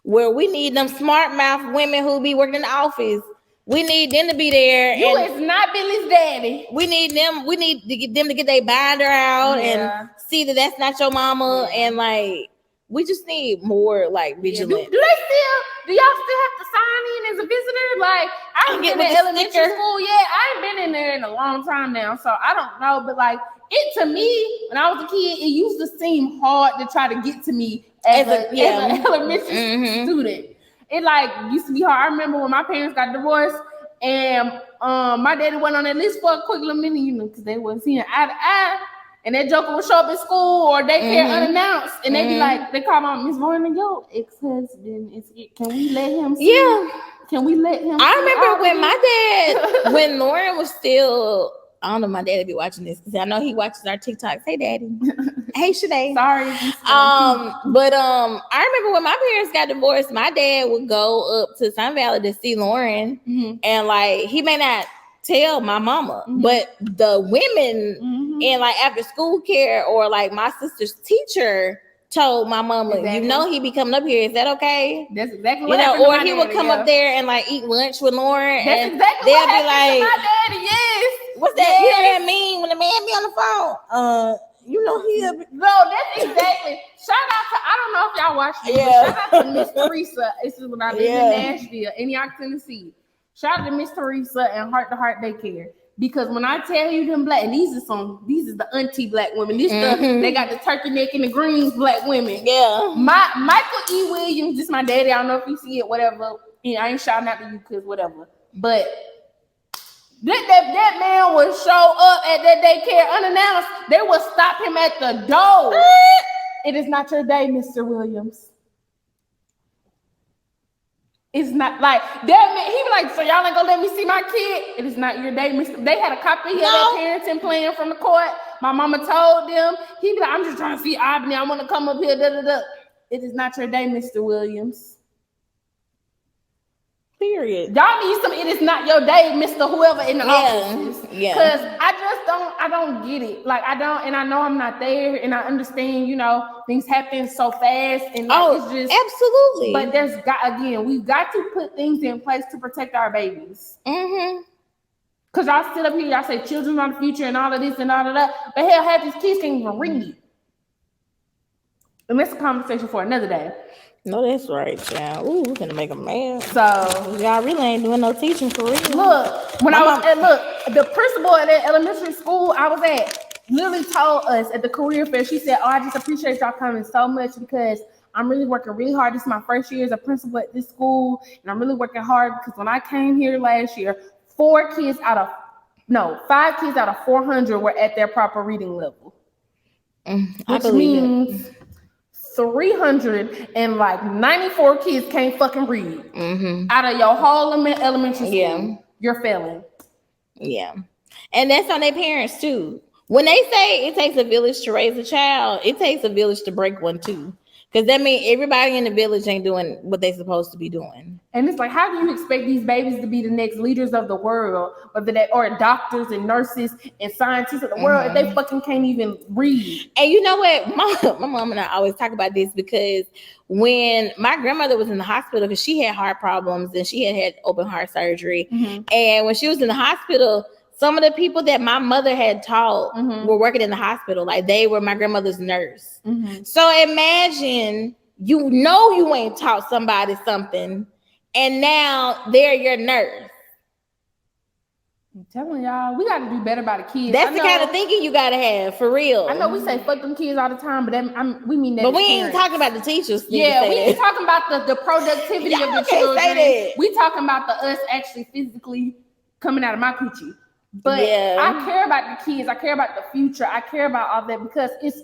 where we need them smart mouth women who be working in the office. We need them to be there. You is not Billy's daddy. We need them. We need to get them to get their binder out and see that that's not your mama. And like, we just need more like vigilant. Do y'all still have to sign in as a visitor? Like, I ain't been in elementary school yet. I ain't been in there in a long time now, so I don't know. But like, it to me, when I was a kid, it used to seem hard to try to get to me as an elementary student. It like used to be hard. I remember when my parents got divorced and my daddy went on that list for a quick little minute, you know, because they wasn't seeing eye to eye. And that joker would show up at school or daycare unannounced, and they be like, they call my Miss Lauren, yo, ex-husband, can we let him see? Yeah. Can we let him I remember when my dad, when Lauren was still, I don't know, my daddy be watching this because I know he watches our TikToks. Hey, daddy. Hey, Shanae. Sorry. But I remember when my parents got divorced, my dad would go up to Sun Valley to see Lauren, and like he may not tell my mama, but the women in like after school care or like my sister's teacher told my mama, you know, he be coming up here. Is that okay? That's exactly what happened. Or he would come up there and like eat lunch with Lauren. That's and exactly they'll what be like, my daddy. Yes. What's that? You know what I mean? When the man be on the phone, you know that's exactly. Shout out to, I don't know if y'all watched it, but shout out to Miss Teresa. This is when I lived in Nashville, Antioch, Tennessee. Shout out to Miss Teresa and Heart to Heart Daycare. Because when I tell you them black, and these is the auntie black women. These stuff, they got the turkey neck and the greens black women. Yeah. Michael E. Williams, this my daddy. I don't know if you see it, whatever. I ain't shouting out to you because whatever. But that man would show up at that daycare unannounced. They would stop him at the door. It is not your day, Mr. Williams. It's not like that man. He be like, so y'all ain't gonna let me see my kid? It is not your day, Mr. They had a copy of their parenting plan from the court. My mama told them. He be like, I'm just trying to see Albany. I want to come up here. It is not your day, Mr. Williams. Period. Y'all need some. It is not your day, Mr. Whoever in the office. Yeah. Because I don't get it. Like I don't, and I know I'm not there, and I understand. You know, things happen so fast, and like, it's just absolutely. But we've got to put things in place to protect our babies. Because y'all sit up here, y'all say children are the future and all of this and all of that, but hell, half these kids can't even read. And that's a conversation for another day. No, that's right, child. Ooh, we're gonna make them mad. So y'all really ain't doing no teaching for real. Look, the principal at that elementary school I was at literally told us at the career fair, she said, I just appreciate y'all coming so much because I'm really working really hard. This is my first year as a principal at this school, and I'm really working hard because when I came here last year, 5 kids out of 400 were at their proper reading level. Which means 394 kids can't fucking read. Out of your whole elementary school, you're failing. Yeah. And that's on their parents too. When they say it takes a village to raise a child, it takes a village to break one too. Because that means everybody in the village ain't doing what they're supposed to be doing. And it's like, how do you expect these babies to be the next leaders of the world, or doctors and nurses and scientists of the world if they fucking can't even read? And you know what? My mom and I always talk about this because when my grandmother was in the hospital, because she had heart problems and she had open heart surgery. And when she was in the hospital, some of the people that my mother had taught were working in the hospital. Like they were my grandmother's nurse. So imagine, you ain't taught somebody something and now they're your nurse. I'm telling y'all, we got to do better by the kids. That's the kind of thinking you got to have, for real. I know we say fuck them kids all the time, but we mean that. But we ain't talking about the teachers. Yeah, we ain't talking about the productivity of the children. We talking about us actually physically coming out of my coochie. But I care about the kids. I care about the future. I care about all that because it's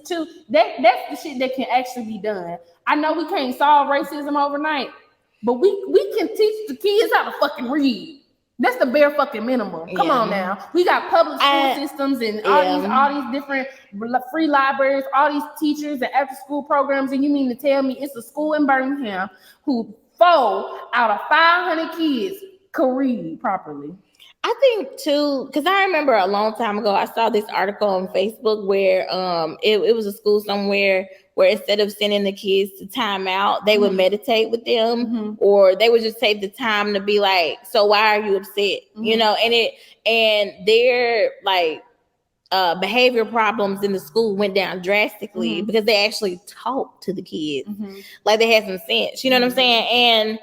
that's the shit that can actually be done. I know we can't solve racism overnight, but we can teach the kids how to fucking read. That's the bare fucking minimum. Come on now. We got public school systems and all these different free libraries, all these teachers and after school programs. And you mean to tell me it's a school in Birmingham who 4 out of 500 kids could read properly? I think too, because I remember a long time ago, I saw this article on Facebook where it was a school somewhere where instead of sending the kids to time out, they would meditate with them, or they would just take the time to be like, so why are you upset? You know, and their like behavior problems in the school went down drastically because they actually talked to the kids like they had some sense. You know what I'm saying? And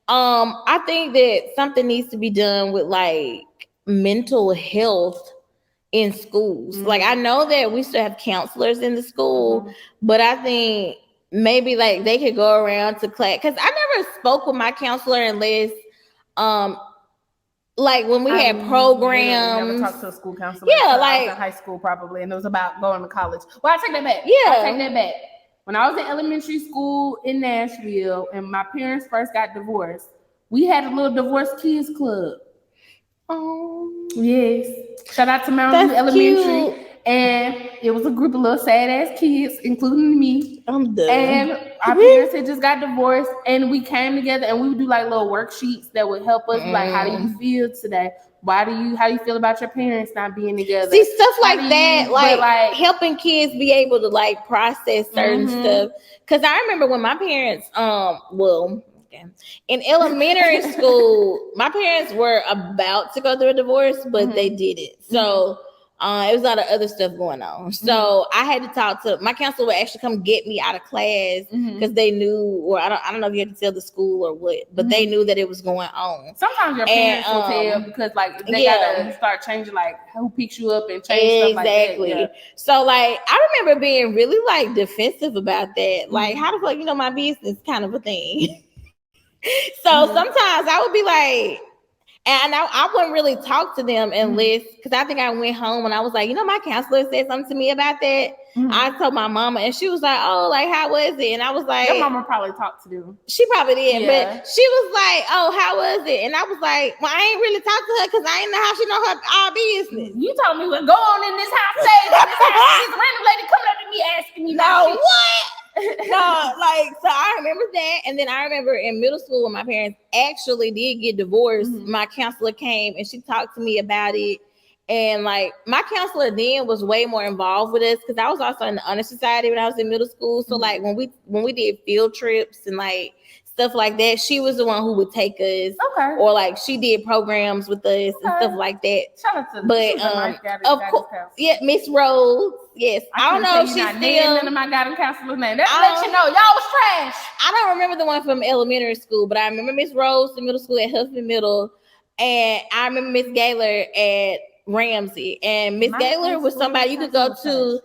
I think that something needs to be done with like mental health in schools. Like I know that we still have counselors in the school, but I think maybe like they could go around to class, because I never spoke with my counselor unless like when we had programs. Never talked to a school counselor. Yeah, like I was in high school probably, and it was about going to college. Well, I take that back. Yeah, I take that back. When I was in elementary school in Nashville and my parents first got divorced, we had a little divorce kids club. Oh, yes. Shout out to Mountain View Elementary. Cute. And it was a group of little sad ass kids, including me. I'm done. And our parents had just got divorced, and we came together and we would do like little worksheets that would help us. Like, how do you feel today? How do you feel about your parents not being together? See, stuff like that, like helping kids be able to like process certain stuff. Because I remember when my parents, in elementary school, my parents were about to go through a divorce, but they didn't. So it was a lot of other stuff going on. So I had to talk to my counselor. Would actually come get me out of class because they knew, or I don't know if you had to tell the school or what, but they knew that it was going on. Sometimes your parents will tell because like they gotta start changing like who picks you up and change stuff like that. Yeah. So like I remember being really like defensive about that. Like how the fuck my business kind of a thing. So sometimes I would be like, and I wouldn't really talk to them unless, because I think I went home and I was like, my counselor said something to me about that. I told my mama and she was like, oh, like, how was it? And I was like, your mama probably talked to them. She probably did, but she was like, oh, how was it? And I was like, well, I ain't really talked to her because I ain't know how she know her our business. You told me what's going on in this house, this random lady coming up to me asking me no, what? No, like, so I remember that. And then I remember in middle school when my parents actually did get divorced, my counselor came and she talked to me about it. And like my counselor then was way more involved with us because I was also in the honor society when I was in middle school. So like when we did field trips and like stuff like that, she was the one who would take us. Okay. Or like she did programs with us and stuff like that. Shout out to of course, Miss Rose. Yes, I don't know if she's still. None of my guidance counselor's name. That let you know y'all was trash. I don't remember the one from elementary school, but I remember Miss Rose in middle school at Huffman Middle, and I remember Miss Gaylor at Ramsey. And Miss Gaylor was somebody you could go to.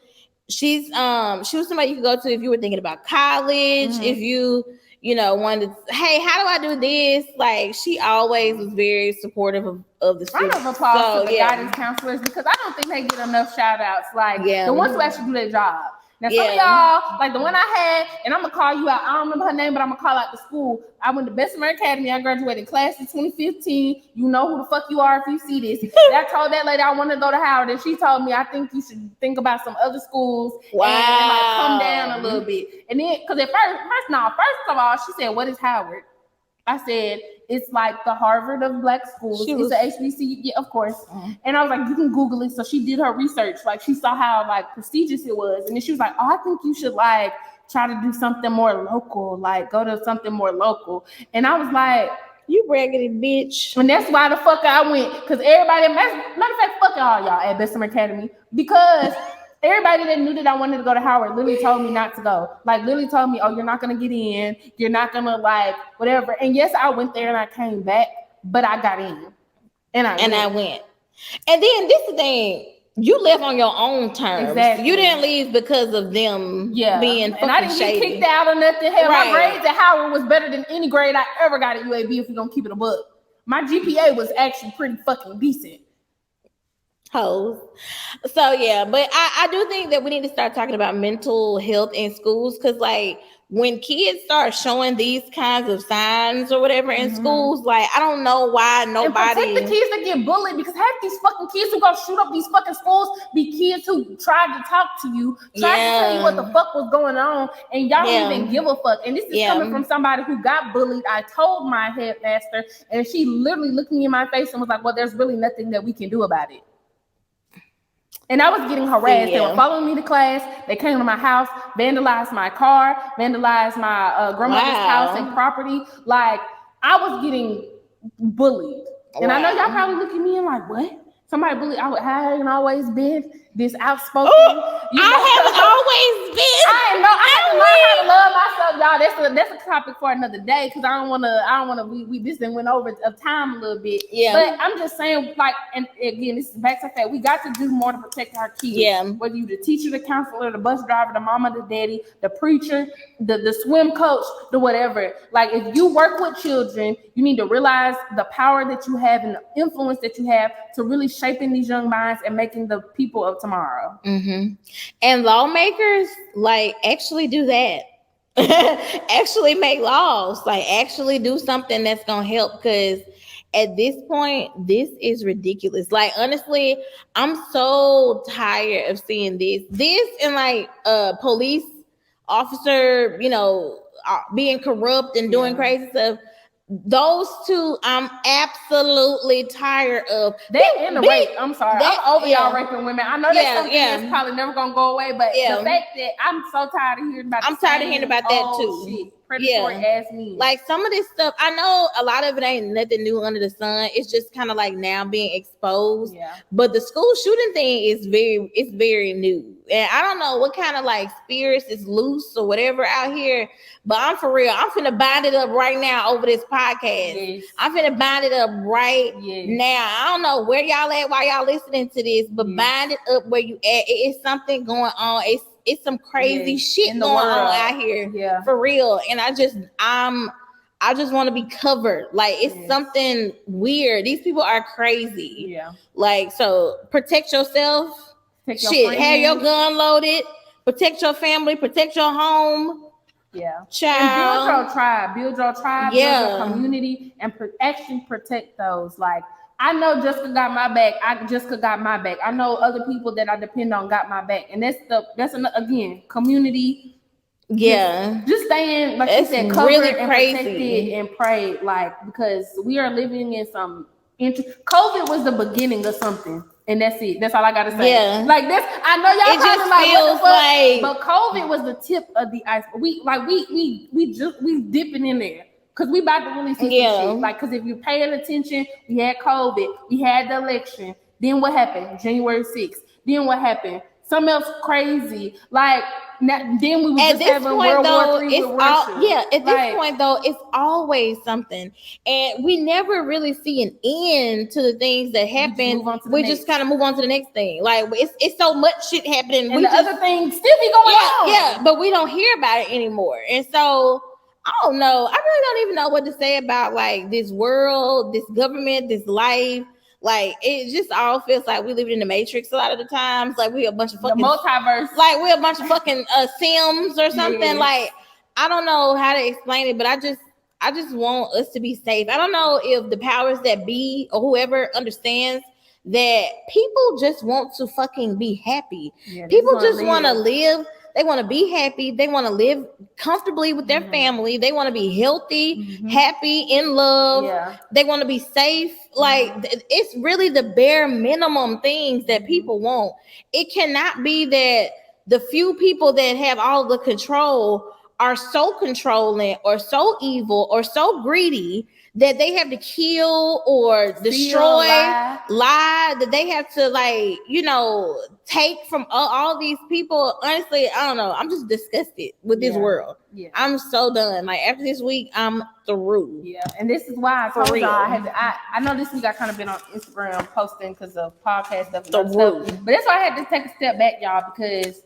She was somebody you could go to if you were thinking about college. If you wanted to, hey, how do I do this? Like, she always was very supportive of the students. Round of applause to the guidance counselors because I don't think they get enough shout outs. Like, the ones who actually do their job. Now, some of y'all, like the one I had, and I'm going to call you out. I don't remember her name, but I'm going to call out the school. I went to Bessemer Academy. I graduated class in 2015. You know who the fuck you are if you see this. I told that lady I wanted to go to Howard, and she told me, I think you should think about some other schools and like come down a little bit. And then, because at first of all, she said, what is Howard? I said, it's like the Harvard of Black schools. It's an HBCU, yeah, of course. And I was like, you can Google it. So she did her research. Like, she saw how like prestigious it was. And then she was like, oh, I think you should like try to do something more local. Like, go to something more local. And I was like, you raggedy bitch. And that's why the fuck I went. Because everybody, matter of fact, fuck all y'all at Bessemer Academy. Because everybody that knew that I wanted to go to Howard literally told me not to go. Like, literally told me, oh, you're not going to get in. You're not going to, like, whatever. And yes, I went there and I came back, but I got in. And I went. And then this is the thing. You left on your own terms. Exactly. You didn't leave because of them being fucking and I didn't shady. Get kicked out or nothing. Hell, my grades at Howard was better than any grade I ever got at UAB if we're going to keep it a buck. My GPA was actually pretty fucking decent. Hoes. So yeah, but I do think that we need to start talking about mental health in schools because like when kids start showing these kinds of signs or whatever in schools, like, I don't know why nobody... And protect the kids that get bullied, because half these fucking kids who go shoot up these fucking schools be kids who tried to talk to you, tried to tell you what the fuck was going on, and y'all don't even give a fuck. And this is coming from somebody who got bullied. I told my headmaster, and she literally looked me in my face and was like, well, there's really nothing that we can do about it. And I was getting harassed. They were following me to class. They came to my house, vandalized my car, vandalized my grandmother's house and property. Like, I was getting bullied. And I know y'all probably look at me and like, what? Somebody bullied? I haven't always been this outspoken. I haven't always been. I know. I have to learn how to love myself, y'all. That's a topic for another day, because I don't want to. We this thing went over of time a little bit. Yeah. But I'm just saying, like, and again, this is back to the fact we got to do more to protect our kids. Yeah. Whether you the teacher, the counselor, the bus driver, the mama, the daddy, the preacher, the swim coach, the whatever. Like, if you work with children, you need to realize the power that you have and the influence that you have to really shaping these young minds and making the people of tomorrow. And lawmakers, like, actually do that. Actually make laws, like, actually do something that's gonna help, because at this point, this is ridiculous. Like, honestly, I'm so tired of seeing this and like police officer, being corrupt and doing crazy stuff. Those two, I'm absolutely tired of. That and the rape. I'm sorry. I'm over y'all raping women. I know that's something that's probably never gonna go away, but the fact that I'm so tired of hearing about. I'm tired of hearing about that too. Shit. Predatory ass me. Like, some of this stuff, I know a lot of it ain't nothing new under the sun. It's just kind of like now being exposed. Yeah. But the school shooting thing is very new. And I don't know what kind of like spirits is loose or whatever out here. But I'm for real. I'm finna bind it up right now over this podcast. Yes. I'm finna bind it up right now. I don't know where y'all at while y'all listening to this, but bind it up where you at. It's something going on. It's some crazy shit going on out here, for real. And I just want to be covered. Like, it's something weird. These people are crazy. Yeah. Like, so protect yourself. Protect your friends. Have your gun loaded. Protect your family. Protect your home. Yeah. Child. And build your tribe. Build your community, and actually protect those. Like, I know Jessica got my back. I know other people that I depend on got my back. And that's again, community. Yeah. Just staying, like you said, covered really and protected and prayed, like, because we are living in some COVID was the beginning of something. And that's it. That's all I gotta say. Yeah. Like this, I know y'all probably like, what the fuck? But COVID was the tip of the iceberg. We dipping in there. Because we about to really see some shit. Like, because if you're paying attention, we had COVID, we had the election. Then what happened? January 6th. Then what happened? Something else crazy. Like, then we were just having World War III with Russia. At this point, though, it's always something. And we never really see an end to the things that happen. We just kind of move on to the next thing. Like, it's so much shit happening. And other things still be going on. Yeah, but we don't hear about it anymore. And so, I don't know. I really don't even know what to say about, like, this world, this government, this life. Like, it just all feels like we live in the Matrix a lot of the times. Like, we a bunch of fucking the multiverse. Like, we're a bunch of fucking Sims or something. Yes. Like, I don't know how to explain it, but I just want us to be safe. I don't know if the powers that be or whoever understands that people just want to fucking be happy. Yeah, people just want to live. They want to be happy. They want to live comfortably with their family. They want to be healthy, happy, in love. Yeah. They want to be safe. Like, it's really the bare minimum things that people want. It cannot be that the few people that have all the control are so controlling or so evil or so greedy that they have to kill or destroy, lie, that they have to, like, take from all these people. Honestly, I don't know. I'm just disgusted with this world. Yeah. I'm so done. Like, after this week, I'm through. Yeah, and this is why I told y'all I know this week I kind of been on Instagram posting because of podcast stuff and stuff. But that's why I had to take a step back, y'all, because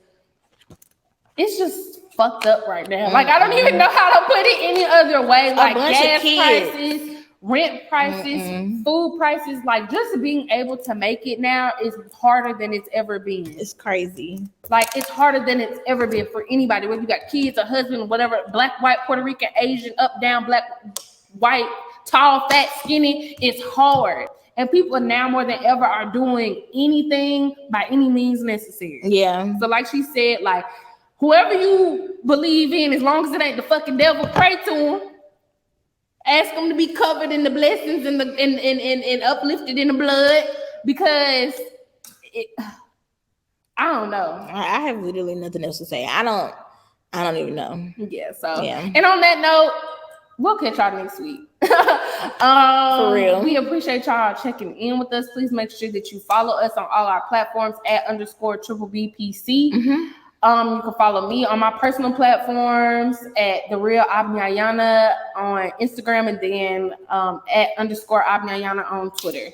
it's just fucked up right now. Like, I don't even know how to put it any other way. Like, gas prices, rent prices, food prices, like just being able to make it now is harder than it's ever been. It's crazy. Like it's harder than it's ever been for anybody, whether you got kids, a husband, whatever, black, white, Puerto Rican, Asian, up, down, black, white, tall, fat, skinny. It's hard. And people now more than ever are doing anything by any means necessary. Yeah. So like she said, like whoever you believe in, as long as it ain't the fucking devil, pray to him. Ask them to be covered in the blessings and the and uplifted in the blood, because I don't know. I have literally nothing else to say. I don't even know. Yeah. So yeah. And on that note, we'll catch y'all next week. For real. We appreciate y'all checking in with us. Please make sure that you follow us on all our platforms at _BBPC. You can follow me on my personal platforms at The Real Abnyayana on Instagram, and then at _Abnyayana on Twitter.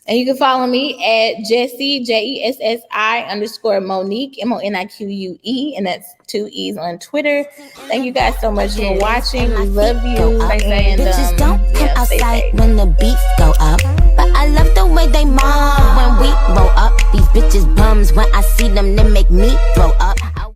And you can follow me at Jessie, JESSI _Monique, MONIQUE, and that's 2 E's on Twitter. Thank you guys so much for watching. We love you. Bitches don't come outside when the beef